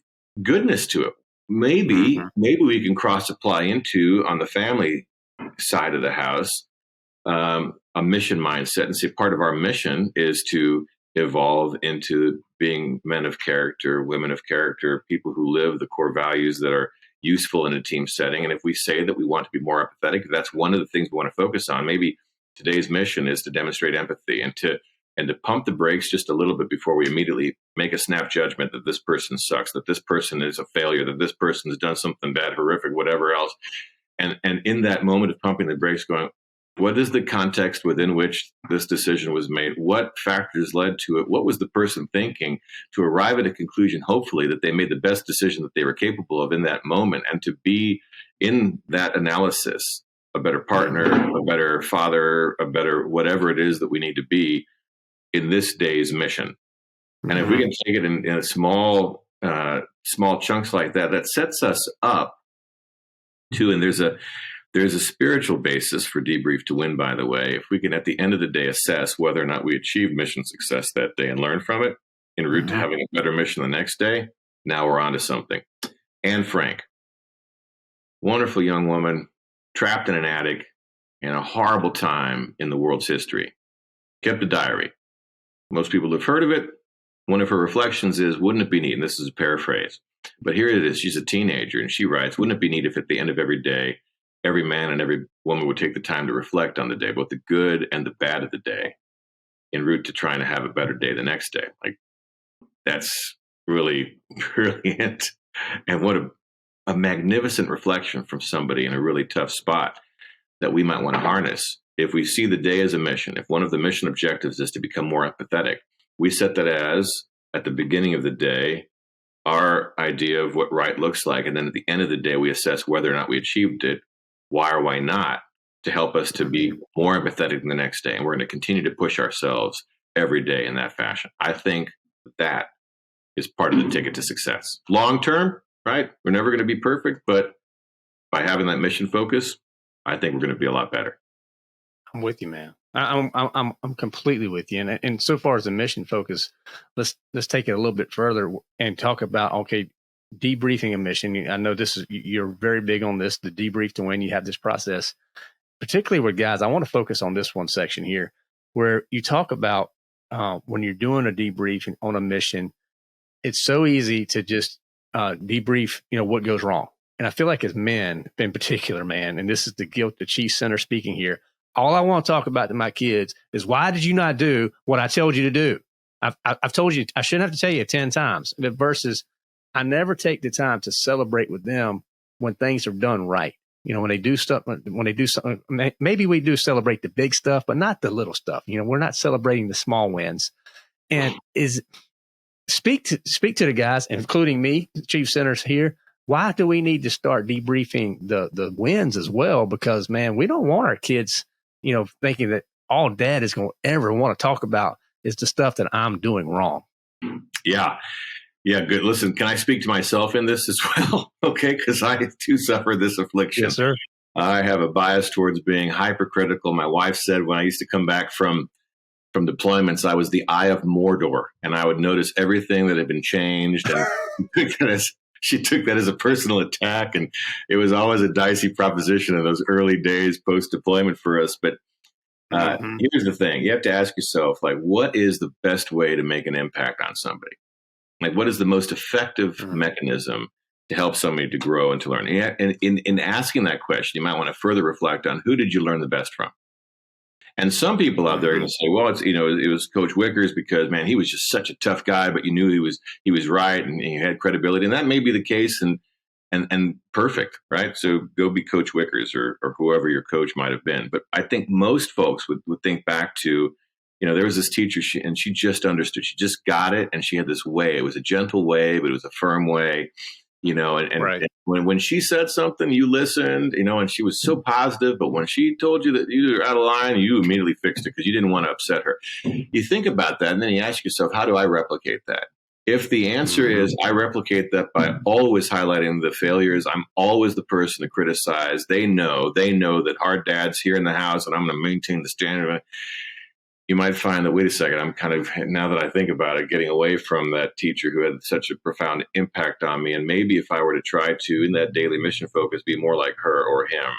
Speaker 2: goodness to it. Maybe we can cross apply into, on the family side of the house, a mission mindset, and say part of our mission is to evolve into being men of character, women of character, people who live the core values that are useful in a team setting. And if we say that we want to be more empathetic, that's one of the things we want to focus on. Maybe today's mission is to demonstrate empathy and to pump the brakes just a little bit before we immediately make a snap judgment that this person sucks, that this person is a failure, that this person has done something bad, horrific, whatever else. And in that moment of pumping the brakes, going, what is the context within which this decision was made? What factors led to it? What was the person thinking to arrive at a conclusion, hopefully, that they made the best decision that they were capable of in that moment, and to be in that analysis a better partner, a better father, a better whatever it is that we need to be in this day's mission. And if we can take it in a small chunks like that, that sets us up to, and there's a spiritual basis for Debrief to Win, by the way. If we can, at the end of the day, assess whether or not we achieved mission success that day and learn from it en route to having a better mission the next day, now we're on to something. Anne Frank, wonderful young woman, trapped in an attic in a horrible time in the world's history, kept a diary. Most people have heard of it. One of her reflections is, wouldn't it be neat, and this is a paraphrase, but here it is, she's a teenager, and she writes, wouldn't it be neat if at the end of every day, every man and every woman would take the time to reflect on the day, both the good and the bad of the day, en route to trying to have a better day the next day. Like, that's really brilliant. And what a magnificent reflection from somebody in a really tough spot that we might want to harness. If we see the day as a mission, if one of the mission objectives is to become more empathetic, we set that as, at the beginning of the day, our idea of what right looks like. And then at the end of the day, we assess whether or not we achieved it, why or why not, to help us to be more empathetic the next day. And we're going to continue to push ourselves every day in that fashion. I think that is part of the ticket to success. Long term, right? We're never going to be perfect, but by having that mission focus, I think we're going to be a lot better.
Speaker 1: I'm with you, man. I'm completely with you. And so far as the mission focus, let's take it a little bit further and talk about, okay, debriefing a mission. I know you're very big on this, the Debrief to Win. You have this process, particularly with guys. I want to focus on this one section here where you talk about when you're doing a debrief on a mission, it's so easy to just debrief, what goes wrong. And I feel like as men, in particular, man, and this is the guilt, the chief center speaking here. All I want to talk about to my kids is, why did you not do what I told you to do? I've told you, I shouldn't have to tell you 10 times. Versus, I never take the time to celebrate with them when things are done right. When they do stuff, when they do something, maybe we do celebrate the big stuff, but not the little stuff. We're not celebrating the small wins. And speak to the guys, including me, chief centers here. Why do we need to start debriefing the wins as well? Because, man, we don't want our kids, thinking that all dad is going to ever want to talk about is the stuff that I'm doing wrong.
Speaker 2: Yeah. Yeah, good. Listen, can I speak to myself in this as well? Okay, because I too suffer this affliction.
Speaker 1: Yes, sir.
Speaker 2: I have a bias towards being hypercritical. My wife said when I used to come back from deployments, I was the eye of Mordor, and I would notice everything that had been changed. And she took that as a personal attack, and it was always a dicey proposition in those early days post-deployment for us. But here's the thing. You have to ask yourself, what is the best way to make an impact on somebody? What is the most effective mechanism to help somebody to grow and to learn? And in asking that question, you might want to further reflect on, who did you learn the best from? And some people out there are going to say, well, it was Coach Wickers because, man, he was just such a tough guy, but you knew he was right and he had credibility. And that may be the case and perfect, right? So go be Coach Wickers or whoever your coach might have been. But I think most folks would think back to, there was this teacher, and she just understood. She just got it, and she had this way. It was a gentle way, but it was a firm way, and
Speaker 1: right.
Speaker 2: when she said something, you listened, and she was so positive. But when she told you that you were out of line, you immediately fixed it because you didn't want to upset her. You think about that, and then you ask yourself, how do I replicate that? If the answer is I replicate that by always highlighting the failures, I'm always the person to criticize. They know that hard dad's here in the house, and I'm going to maintain the standard. You might find that, wait a second, I'm kind of, now that I think about it, getting away from that teacher who had such a profound impact on me. And maybe if I were to try to, in that daily mission focus, be more like her or him,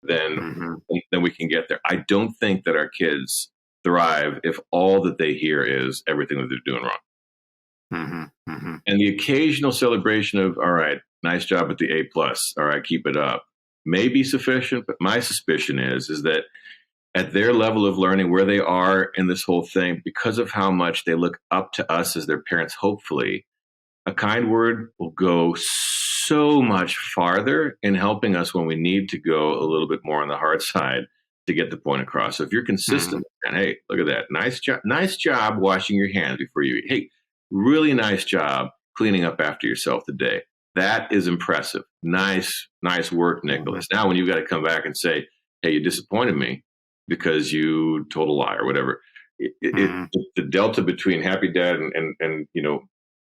Speaker 2: then we can get there. I don't think that our kids thrive if all that they hear is everything that they're doing wrong. And the occasional celebration of, all right, nice job at the A+, all right, keep it up, may be sufficient. But my suspicion is that at their level of learning, where they are in this whole thing, because of how much they look up to us as their parents, hopefully, a kind word will go so much farther in helping us when we need to go a little bit more on the hard side to get the point across. So if you're consistent, and hey, look at that. Nice job washing your hands before you eat. Hey, really nice job cleaning up after yourself today. That is impressive. Nice work, Nicholas. Now, when you've got to come back and say, hey, you disappointed me because you told a lie or whatever. The delta between happy dad and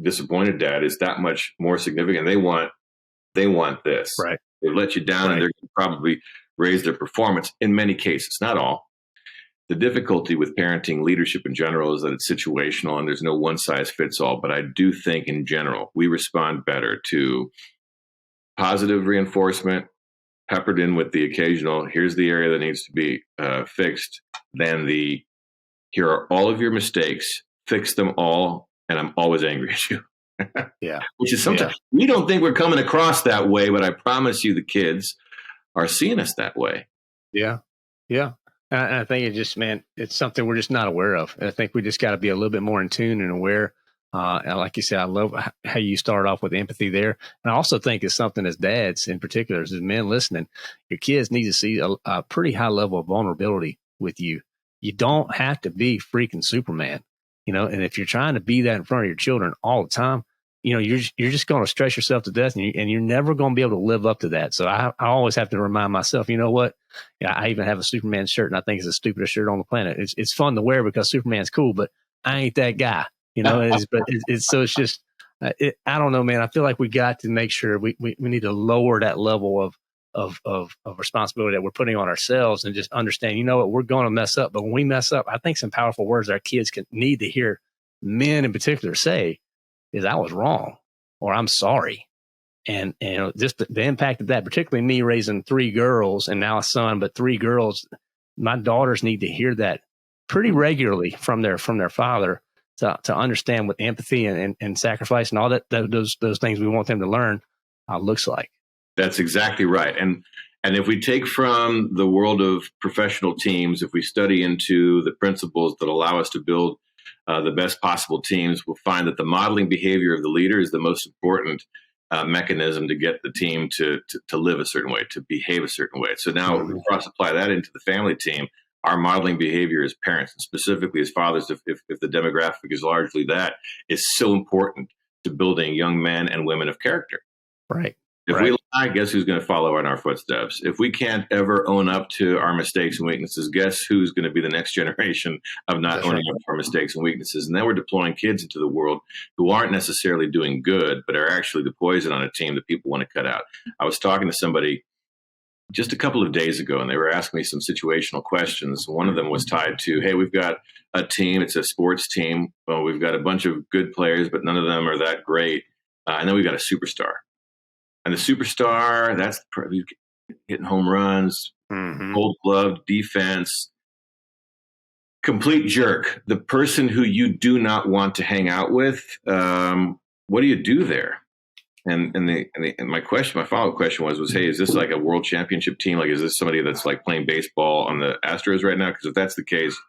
Speaker 2: disappointed dad is that much more significant. They want this.
Speaker 1: Right.
Speaker 2: They let you down, and they're going to probably raise their performance in many cases, not all. The difficulty with parenting leadership in general is that it's situational and there's no one size fits all. But I do think in general, we respond better to positive reinforcement peppered in with the occasional, here's the area that needs to be fixed, than the, here are all of your mistakes, fix them all, and I'm always angry at you.
Speaker 1: Yeah.
Speaker 2: Which is sometimes, we don't think we're coming across that way, but I promise you the kids are seeing us that way.
Speaker 1: Yeah. Yeah. And I think it just, man, it's something we're just not aware of. And I think we just got to be a little bit more in tune and aware. And like you said, I love how you start off with empathy there. And I also think it's something as dads in particular, as men listening, your kids need to see a pretty high level of vulnerability with you. You don't have to be freaking Superman, and if you're trying to be that in front of your children all the time, you're just going to stress yourself to death, and you're never going to be able to live up to that. So I always have to remind myself, you know what? Yeah, I even have a Superman shirt, and I think it's the stupidest shirt on the planet. It's fun to wear because Superman's cool, but I ain't that guy. It's just, I don't know, man. I feel like we got to make sure we need to lower that level of responsibility that we're putting on ourselves and just understand, we're going to mess up. But when we mess up, I think some powerful words our kids need to hear men in particular say is, I was wrong, or I'm sorry. And, just the impact of that, particularly me raising 3 girls and now a son, but 3 girls, my daughters need to hear that pretty regularly from their father. to understand what empathy and sacrifice and all those things we want them to learn looks like.
Speaker 2: That's exactly right. And if we take from the world of professional teams, if we study into the principles that allow us to build the best possible teams, we'll find that the modeling behavior of the leader is the most important mechanism to get the team to live a certain way, to behave a certain way. So now we cross-apply that into the family team. Our modeling behavior as parents, and specifically as fathers, if the demographic is largely that, is so important to building young men and women of character.
Speaker 1: Right.
Speaker 2: If we lie, guess who's going to follow in our footsteps? If we can't ever own up to our mistakes and weaknesses, guess who's going to be the next generation of not owning up to our mistakes and weaknesses? And then we're deploying kids into the world who aren't necessarily doing good, but are actually the poison on a team that people want to cut out. I was talking to somebody just a couple of days ago, and they were asking me some situational questions. One of them was tied to, hey, we've got a team. It's a sports team. Well, we've got a bunch of good players, but none of them are that great. And then we've got a superstar. And the superstar, that's hitting home runs, gold glove, defense, complete jerk. The person who you do not want to hang out with, what do you do there? And my follow-up question was, hey, is this like a world championship team? Like, is this somebody that's like playing baseball on the Astros right now? Because if that's the case,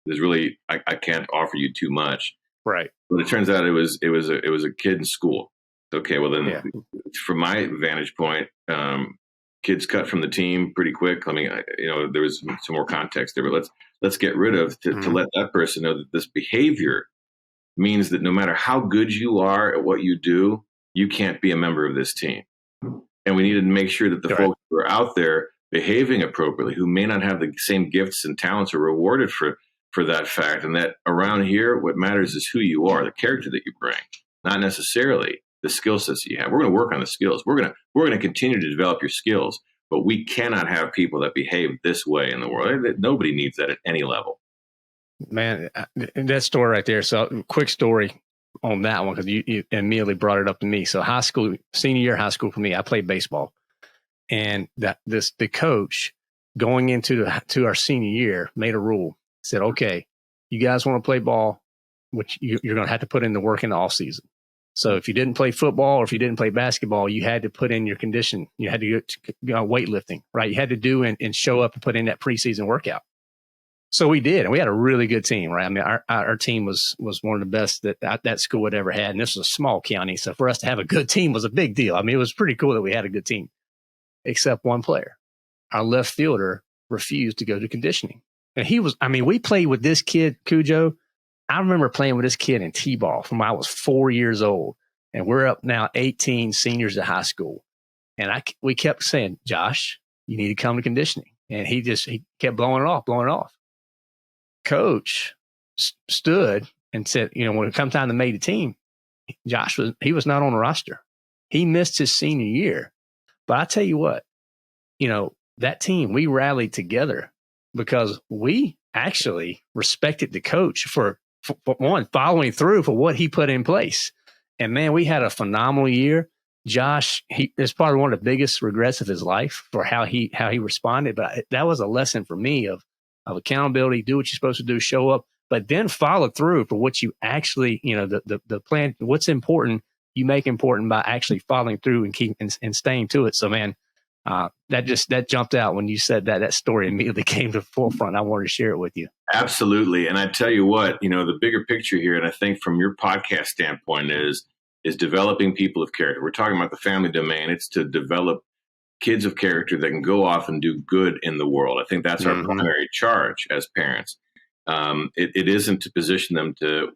Speaker 2: there's really I can't offer you too much.
Speaker 1: Right.
Speaker 2: But it turns out it was a kid in school. Okay, well then, from my vantage point, kids cut from the team pretty quick. I mean, there was some more context there, but let's get rid of to let that person know that this behavior means that no matter how good you are at what you do, you can't be a member of this team. And we needed to make sure that the folks who are out there behaving appropriately, who may not have the same gifts and talents, are rewarded for that fact. And that around here, what matters is who you are, the character that you bring, not necessarily the skill sets that you have. We're going to work on the skills. We're going to continue to develop your skills, but we cannot have people that behave this way in the world. Nobody needs that at any level.
Speaker 1: Man, that story right there. So quick story on that one, because you immediately brought it up to me. So high school, senior year high school for me, I played baseball, and the coach going into our senior year made a rule. Said, okay, you guys want to play ball, which you're going to have to put in the work in the off season. So if you didn't play football or if you didn't play basketball, you had to put in your condition. You had to go weightlifting, right? You had to do and show up and put in that preseason workout. So we did, and we had a really good team, right? I mean, our team was one of the best that school had ever had, and this was a small county. So for us to have a good team was a big deal. I mean, it was pretty cool that we had a good team, except one player. Our left fielder refused to go to conditioning. And we played with this kid, Cujo. I remember playing with this kid in T-ball from when I was 4 years old, and we're up now 18 seniors at high school. And we kept saying, Josh, you need to come to conditioning. And he kept blowing it off. Coach stood and said, when it come time to make the team, Josh was not on the roster. He missed his senior year. But I tell you what, that team, we rallied together because we actually respected the coach for one, following through for what he put in place. And man, we had a phenomenal year. Josh, it's probably one of the biggest regrets of his life for how he responded. But that was a lesson for me of accountability. Do what you're supposed to do, show up, but then follow through for what you actually, the plan, what's important, you make important by actually following through and staying to it. So man, that jumped out when you said that story immediately came to the forefront. I wanted to share it with you.
Speaker 2: Absolutely. And I tell you what, the bigger picture here, and I think from your podcast standpoint is developing people of character. We're talking about the family domain. It's to develop kids of character that can go off and do good in the world. I think that's our primary charge as parents. It isn't to position them to,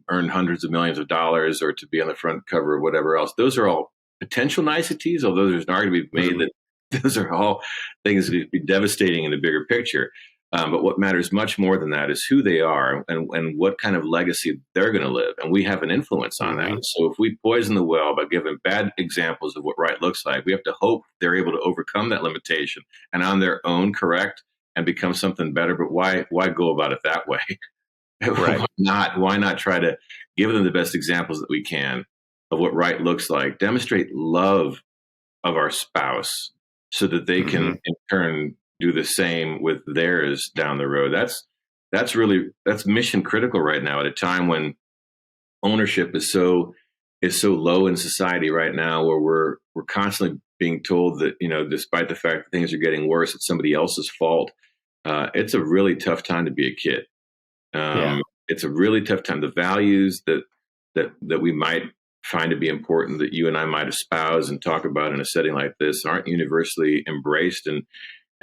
Speaker 2: earn hundreds of millions of dollars or to be on the front cover or whatever else. Those are all potential niceties, although there's an argument to be made that those are all things that would be devastating in the bigger picture. But what matters much more than that is who they are and what kind of legacy they're going to live. And we have an influence on that. So if we poison the well by giving bad examples of what right looks like, we have to hope they're able to overcome that limitation and on their own correct and become something better. But why go about it that way?
Speaker 1: Right.
Speaker 2: Why not try to give them the best examples that we can of what right looks like, demonstrate love of our spouse so that they can in turn do the same with theirs down the road. that's mission critical right now at a time when ownership is so low in society right now, where we're constantly being told that, despite the fact that things are getting worse, it's somebody else's fault. It's a really tough time to be a kid.
Speaker 1: Yeah.
Speaker 2: It's a really tough time. The values that we might find to be important, that you and I might espouse and talk about in a setting like this, aren't universally embraced. And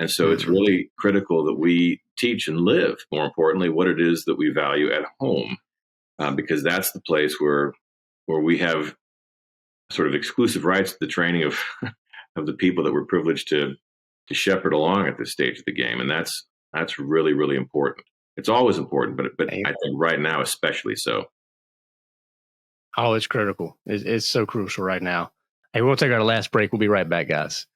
Speaker 2: so it's really critical that we teach and live, more importantly, what it is that we value at home, because that's the place where we have sort of exclusive rights to the training of of the people that we're privileged to shepherd along at this stage of the game. And that's really, really important. It's always important, but I think right now especially so.
Speaker 1: Oh, it's critical. It's so crucial right now. Hey, we'll take our last break. We'll be right back, guys.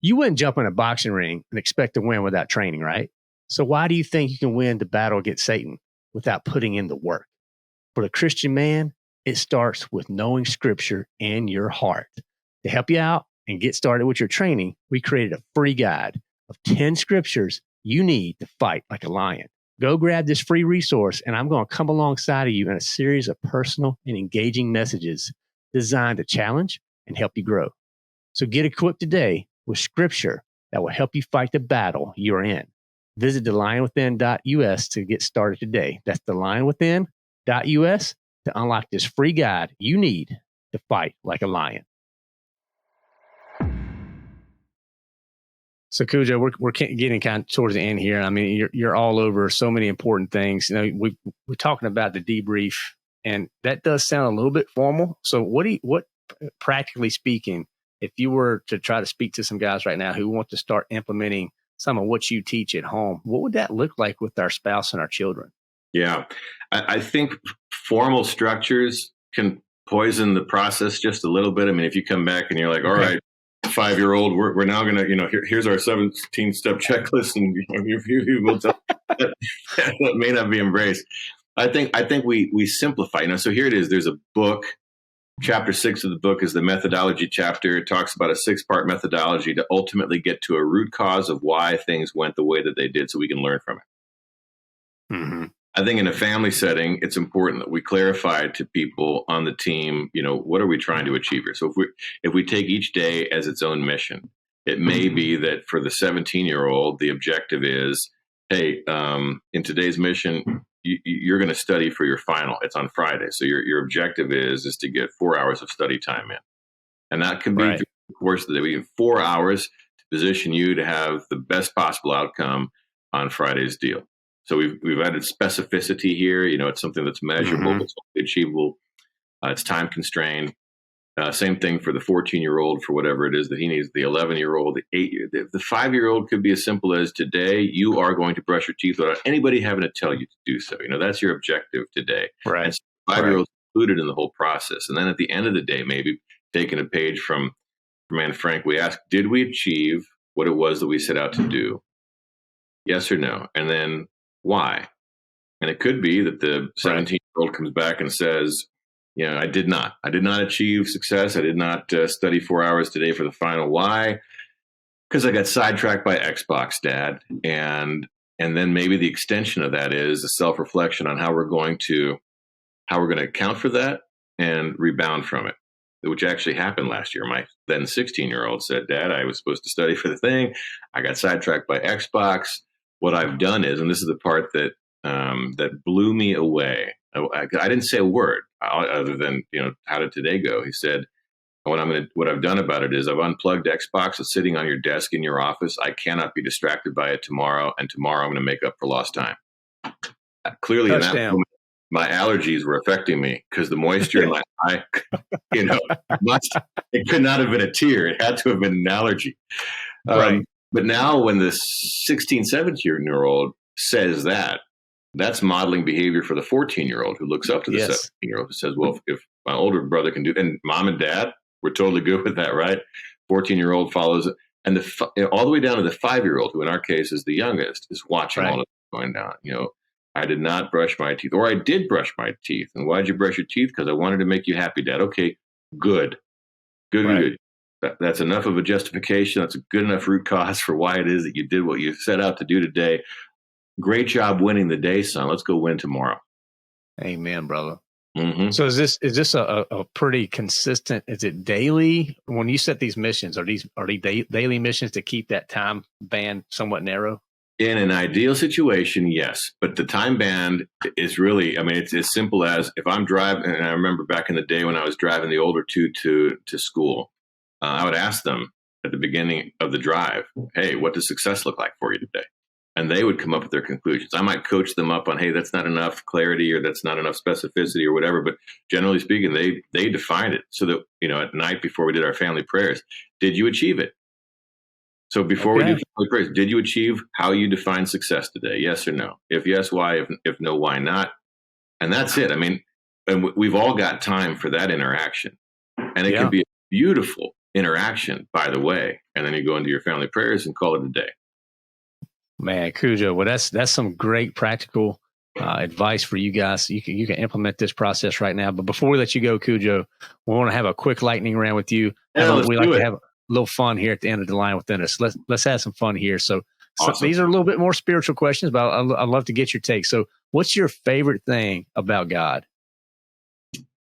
Speaker 1: You wouldn't jump in a boxing ring and expect to win without training, right? So why do you think you can win the battle against Satan without putting in the work? For the Christian man, it starts with knowing Scripture in your heart. To help you out and get started with your training, we created a free guide of 10 scriptures you need to fight like a lion. Go grab this free resource, and I'm going to come alongside of you in a series of personal and engaging messages designed to challenge and help you grow. So get equipped today with Scripture that will help you fight the battle you're in. Visit thelionwithin.us to get started today. That's thelionwithin.us to unlock this free guide you need to fight like a lion. So Cujo, we're getting kind of towards the end here. I mean, you're all over so many important things. We're talking about the debrief, and that does sound a little bit formal. So what practically speaking, if you were to try to speak to some guys right now who want to start implementing some of what you teach at home, what would that look like with our spouse and our children?
Speaker 2: Yeah, I think formal structures can poison the process just a little bit. I mean, if you come back and you're like, all right, 5-year-old, we're now going to, here's our 17-step checklist, and we'll tell, that may not be embraced. I think we simplify. So here it is. There's a book. Chapter 6 of the book is the methodology chapter. It talks about a 6-part methodology to ultimately get to a root cause of why things went the way that they did, so we can learn from it.
Speaker 1: Mm-hmm.
Speaker 2: I think in a family setting, it's important that we clarify to people on the team, what are we trying to achieve here? So if we take each day as its own mission, it may be that for the 17-year-old, the objective is, hey, in today's mission, you're going to study for your final. It's on Friday. So your objective is to get 4 hours of study time in. And that can be through the course of the day. We have 4 hours to position you to have the best possible outcome on Friday's deal. So we've added specificity here. It's something that's measurable, it's achievable. It's time constrained. Same thing for the 14-year-old, for whatever it is that he needs. The 11-year-old, the 8-year, the 5-year-old could be as simple as, today you are going to brush your teeth without anybody having to tell you to do so. That's your objective today.
Speaker 1: Right.
Speaker 2: And so 5-year-olds included in the whole process. And then at the end of the day, maybe taking a page from Anne Frank, we ask, did we achieve what it was that we set out to do? Yes or no? And then why? And it could be that the 17-year-old comes back and says, I did not achieve success. I did not study 4 hours today for the final. Why? Because I got sidetracked by Xbox, Dad. And then maybe the extension of that is a self-reflection on how we're going to account for that and rebound from it, which actually happened last year. My then 16-year-old said, Dad, I was supposed to study for the thing. I got sidetracked by Xbox. What I've done is, and this is the part that blew me away. I didn't say a word other than, how did today go? He said, what I've done about it is I've unplugged Xbox. It's sitting on your desk in your office. I cannot be distracted by it tomorrow. And tomorrow I'm going to make up for lost time. Clearly, in that moment, my allergies were affecting me because the moisture in my eye, it could not have been a tear. It had to have been an allergy.
Speaker 1: Right.
Speaker 2: But now when the 16, 17-year-old says that, that's modeling behavior for the 14-year-old who looks up to the 17-year-old who says, well, if my older brother can do, and mom and dad, we're totally good with that, right? 14-year-old follows it. And all the way down to the 5-year-old, who in our case is the youngest, is watching all of it going down. I did not brush my teeth, or I did brush my teeth. And why'd you brush your teeth? Because I wanted to make you happy, Dad. Okay, good. That's enough of a justification. That's a good enough root cause for why it is that you did what you set out to do today. Great job winning the day, son. Let's go win tomorrow.
Speaker 1: Amen, brother.
Speaker 2: Mm-hmm.
Speaker 1: So is this a pretty consistent? Is it daily when you set these missions? Are these daily missions to keep that time band somewhat narrow?
Speaker 2: In an ideal situation, yes, but the time band is really, I mean, it's as simple as if I'm driving, and I remember back in the day when I was driving the older two to school, I would ask them at the beginning of the drive, hey, what does success look like for you today? And they would come up with their conclusions. I might coach them up on, hey, that's not enough clarity or that's not enough specificity or whatever. But generally speaking, they defined it so that, at night before we did our family prayers, did you achieve it? So before we do family prayers, did you achieve how you define success today? Yes or no? If yes, why? If no, why not? And that's it. I mean, and we've all got time for that interaction. And it can be a beautiful interaction, by the way. And then you go into your family prayers and call it a day.
Speaker 1: Man, Cujo, well, that's some great practical advice for you guys. You can implement this process right now. But before we let you go, Cujo, we want to have a quick lightning round with you. We like to have a little fun here at the end of the line within us. Let's have some fun here. So these are a little bit more spiritual questions, but I'd love to get your take. So what's your favorite thing about God?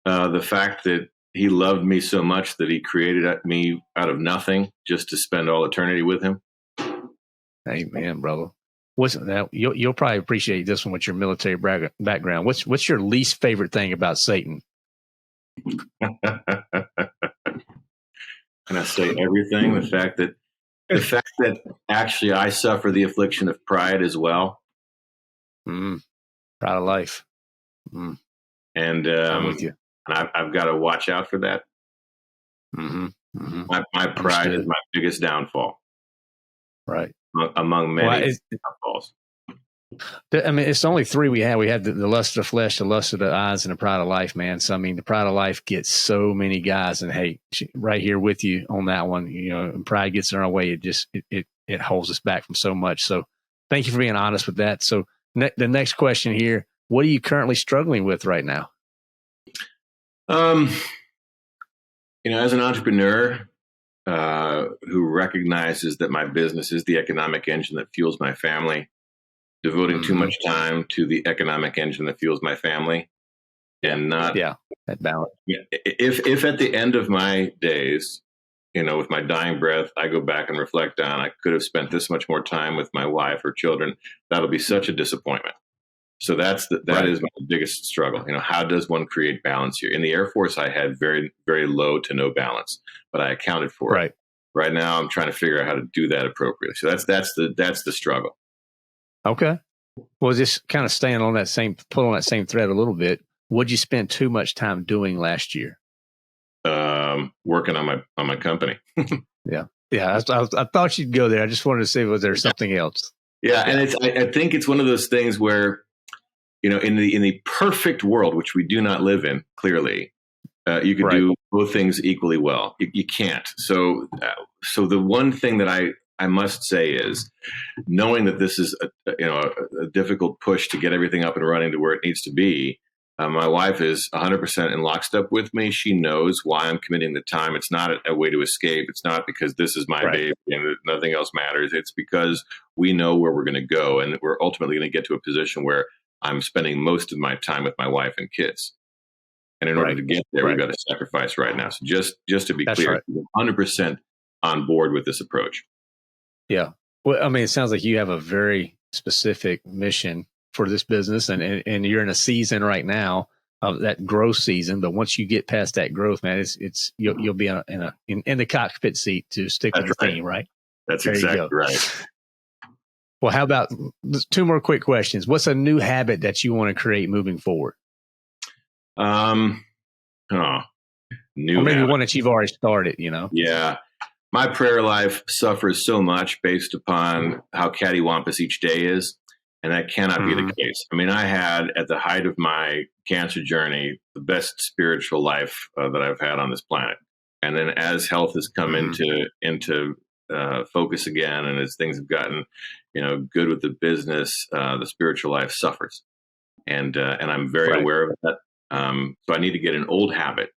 Speaker 2: The fact that he loved me so much that he created me out of nothing just to spend all eternity with him.
Speaker 1: Amen, brother. You'll probably appreciate this one with your military background. What's your least favorite thing about Satan?
Speaker 2: Can I say everything? The fact that actually I suffer the affliction of pride as well.
Speaker 1: Pride of life. And
Speaker 2: I'm with you. And I've got to watch out for that. My pride is my biggest downfall.
Speaker 1: Right.
Speaker 2: Among many downfalls.
Speaker 1: I mean, it's only three we have. We have the lust of the flesh, the lust of the eyes, and the pride of life, man. So, I mean, the pride of life gets so many guys. And hey, right here with you on that one, and pride gets in our way. It holds us back from so much. So thank you for being honest with that. So the next question here, what are you currently struggling with right now?
Speaker 2: As an entrepreneur who recognizes that my business is the economic engine that fuels my family, devoting too much time to the economic engine that fuels my family, and not
Speaker 1: that balance.
Speaker 2: If at the end of my days, with my dying breath, I go back and reflect on, I could have spent this much more time with my wife or children, that'll be such a disappointment. So that is my biggest struggle. How does one create balance here? In the Air Force, I had very, very low to no balance, but I accounted for it. Right now, I'm trying to figure out how to do that appropriately. So that's the struggle. Okay.
Speaker 1: Well, just kind of pulling on that same thread a little bit. What'd you spend too much time doing last year?
Speaker 2: Working on my company.
Speaker 1: Yeah. I thought you'd go there. I just wanted to say, was there something else?
Speaker 2: Yeah, and I think it's one of those things where, in the perfect world, which we do not live in, clearly, you could do both things equally well. You can't. So the one thing that I must say is, knowing that this is a difficult push to get everything up and running to where it needs to be. My wife is 100% in lockstep with me. She knows why I'm committing the time. It's not a way to escape. It's not because this is my baby and nothing else matters. It's because we know where we're going to go, and we're ultimately going to get to a position where I'm spending most of my time with my wife and kids. And in order to get there, we've got to sacrifice right now. So just to be clear, I'm 100% on board with this approach.
Speaker 1: Yeah. Well, I mean, it sounds like you have a very specific mission for this business, and you're in a season right now of that growth season. But once you get past that growth, man, you'll be in the cockpit seat to stick with the theme, right?
Speaker 2: That's exactly right.
Speaker 1: Well, how about two more quick questions? What's a new habit that you want to create moving forward?
Speaker 2: New
Speaker 1: or maybe
Speaker 2: habit.
Speaker 1: One that you've already started,
Speaker 2: Yeah. My prayer life suffers so much based upon how cattywampus each day is. And that cannot be the case. I mean, I had, at the height of my cancer journey, the best spiritual life that I've had on this planet. And then as health has come into focus again, and as things have gotten, good with the business, the spiritual life suffers. And I'm very aware of that. So I need to get an old habit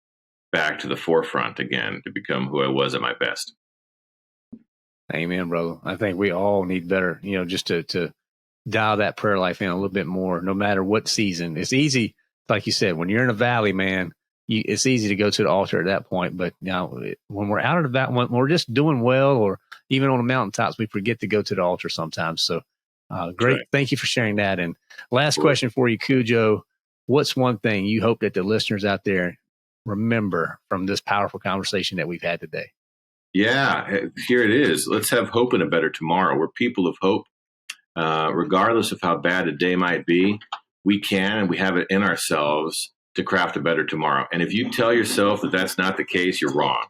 Speaker 2: back to the forefront again to become who I was at my best.
Speaker 1: Amen, brother. I think we all need better, just to dial that prayer life in a little bit more, no matter what season. It's easy, like you said, when you're in a valley, man, it's easy to go to the altar at that point. But now when we're out of the valley, when we're just doing well, or even on the mountaintops, we forget to go to the altar sometimes. So great.
Speaker 2: Right.
Speaker 1: Thank you for sharing that. And last question for you, Cujo. What's one thing you hope that the listeners out there remember from this powerful conversation that we've had today?
Speaker 2: Yeah, here it is. Let's have hope in a better tomorrow. We're people of hope. Regardless of how bad a day might be, we can and we have it in ourselves to craft a better tomorrow. And if you tell yourself that that's not the case, you're wrong.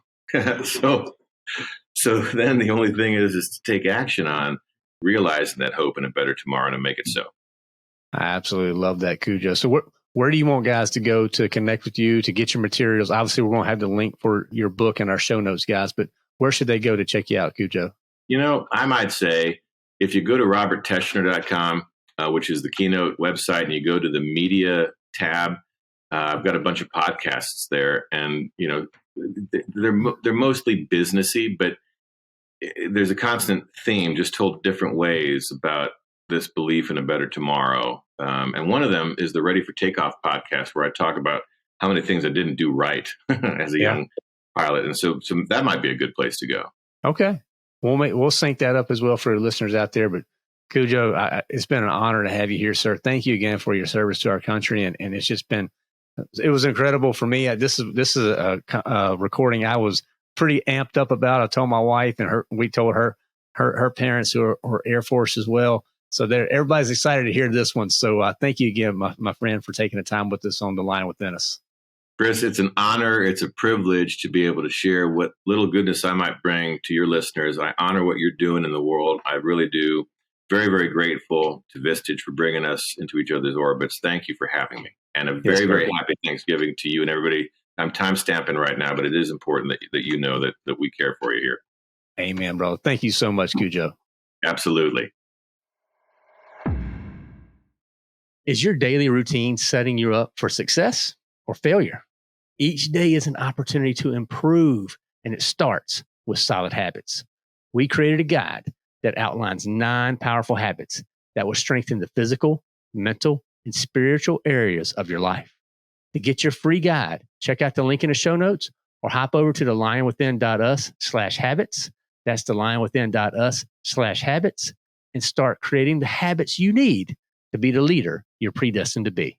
Speaker 2: So then the only thing is to take action on realizing that hope in a better tomorrow and to make it so.
Speaker 1: I absolutely love that, Cujo. So where do you want guys to go to connect with you, to get your materials? Obviously, we're going to have the link for your book in our show notes, guys, but where should they go to check you out, Cujo?
Speaker 2: I might say if you go to robertteschner.com, which is the Keynote website, and you go to the media tab, I've got a bunch of podcasts there, and they're mostly businessy, but there's a constant theme, just told different ways, about this belief in a better tomorrow. And one of them is the Ready for Takeoff podcast, where I talk about how many things I didn't do right as a young pilot. And so that might be a good place to go.
Speaker 1: Okay. We'll sync that up as well for the listeners out there. But Cujo, it's been an honor to have you here, sir. Thank you again for your service to our country. And it's just been, it was incredible for me. This is a recording I was pretty amped up about. I told my wife, and we told her parents who are Air Force as well. So everybody's excited to hear this one. So thank you again, my friend, for taking the time with us on the line within us.
Speaker 2: Chris, it's an honor. It's a privilege to be able to share what little goodness I might bring to your listeners. I honor what you're doing in the world. I really do. Very, very grateful to Vistage for bringing us into each other's orbits. Thank you for having me. And a very, very happy Thanksgiving to you and everybody. I'm time stamping right now, but it is important that you know that we care for you here.
Speaker 1: Amen, brother. Thank you so much, Cujo.
Speaker 2: Absolutely.
Speaker 1: Is your daily routine setting you up for success or failure? Each day is an opportunity to improve, and it starts with solid habits. We created a guide that outlines 9 powerful habits that will strengthen the physical, mental, and spiritual areas of your life. To get your free guide, check out the link in the show notes or hop over to thelionwithin.us/habits. That's thelionwithin.us/habits, and start creating the habits you need to be the leader you're predestined to be.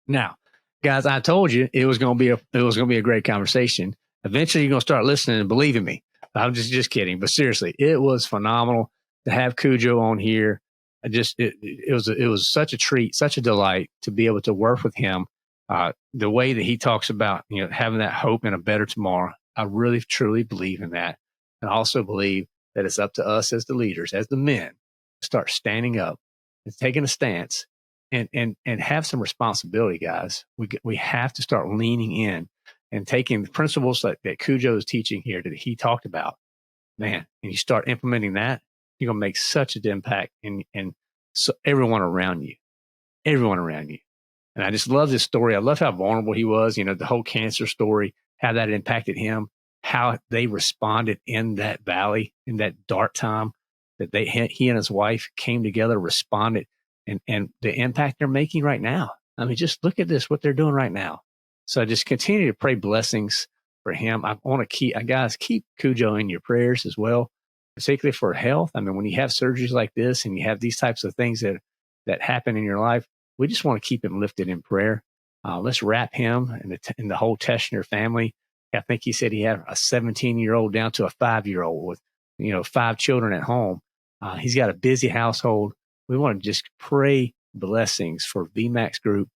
Speaker 1: Now, guys, I told you it was going to be a great conversation. Eventually, you're going to start listening and believing me. I'm just kidding, but seriously, it was phenomenal to have Cujo on here. It was such a treat, such a delight to be able to work with him. The way that he talks about having that hope in a better tomorrow, I really truly believe in that, and I also believe that it's up to us as the leaders, as the men, to start standing up and taking a stance and have some responsibility, guys. We have to start leaning in and taking the principles that Cujo is teaching here that he talked about, man, and you start implementing that, you're going to make such an impact in so everyone around you. And I just love this story. I love how vulnerable he was, the whole cancer story, how that impacted him, how they responded in that valley, in that dark time, that he and his wife came together, responded, and the impact they're making right now. I mean, just look at this, what they're doing right now. So just continue to pray blessings for him. I want to keep Cujo in your prayers as well, particularly for health. I mean, when you have surgeries like this and you have these types of things that happen in your life, we just want to keep him lifted in prayer. Let's wrap him and the whole Teschner family. I think he said he had a 17-year-old down to a 5-year-old with, 5 children at home. He's got a busy household. We want to just pray blessings for VMAX Group,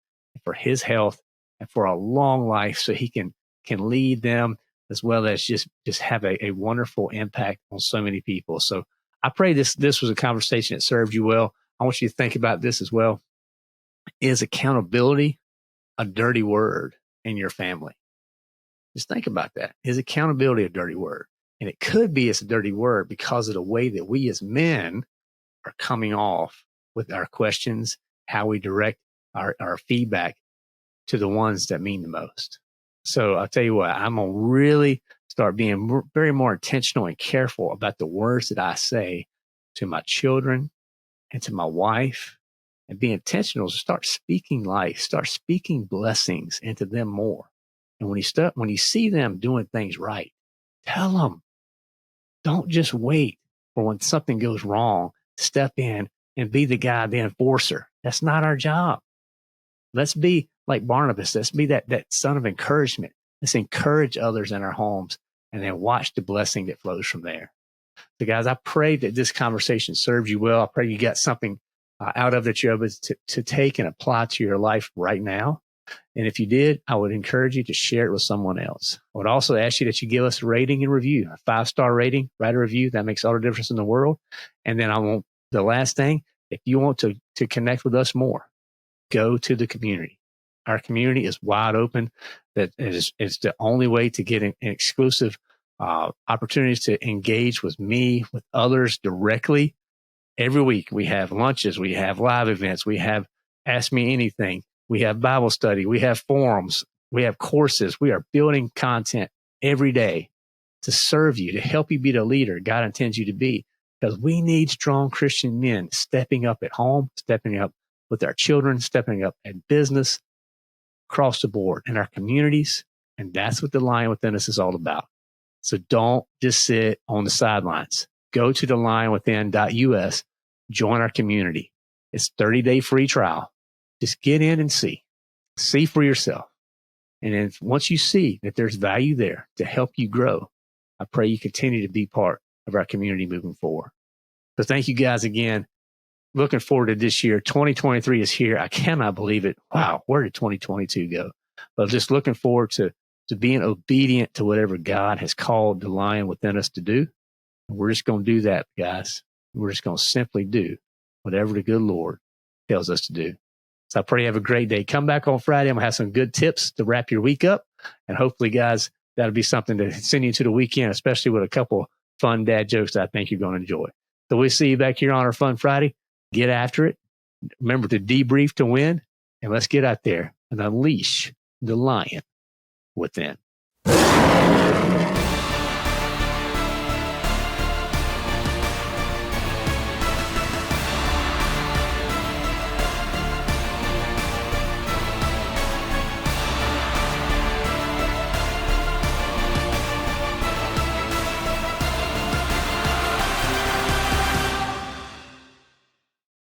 Speaker 1: for his health, and for a long life, so he can lead them, as well as just have a wonderful impact on so many people. So I pray this was a conversation that served you well. I want you to think about this as well. Is accountability a dirty word in your family? Just think about that. Is accountability a dirty word? And it could be it's a dirty word because of the way that we as men are coming off with our questions, how we direct our feedback. to the ones that mean the most. So I'll tell you what, I'm going to really start being very more intentional and careful about the words that I say to my children and to my wife, and be intentional to start speaking life, start speaking blessings into them more. And when you see them doing things right, tell them. Don't just wait for when something goes wrong, step in and be the guy, the enforcer. That's not our job. Let's be like Barnabas. Let's be that son of encouragement. Let's encourage others in our homes and then watch the blessing that flows from there. So guys, I pray that this conversation serves you well. I pray you got something out of it that you're able to take and apply to your life right now. And if you did, I would encourage you to share it with someone else. I would also ask you that you give us a rating and review, a 5-star rating, write a review. That makes all the difference in the world. And then the last thing, if you want to connect with us more, go to the community. Our community is wide open. That is the only way to get an exclusive opportunities to engage with me, with others directly. Every week we have lunches, we have live events, we have Ask Me Anything, we have Bible study, we have forums, we have courses. We are building content every day to serve you, to help you be the leader God intends you to be, because we need strong Christian men stepping up at home, stepping up with our children, stepping up at business, across the board in our communities. And that's what the Lion Within Us is all about. So don't just sit on the sidelines. Go to thelionwithin.us, join our community. It's 30-day free trial. Just get in and see for yourself. And then once you see that there's value there to help you grow, I pray you continue to be part of our community moving forward. So thank you guys again. Looking forward to this year. 2023 is here. I cannot believe it. Wow, where did 2022 go? But just looking forward to being obedient to whatever God has called the Lion Within Us to do. And we're just going to do that, guys. We're just going to simply do whatever the good Lord tells us to do. So I pray you have a great day. Come back on Friday. I'm going to have some good tips to wrap your week up. And hopefully, guys, that'll be something to send you to the weekend, especially with a couple fun dad jokes that I think you're going to enjoy. So we'll see you back here on our Fun Friday. Get after it. Remember to debrief to win. And let's get out there and unleash the lion within.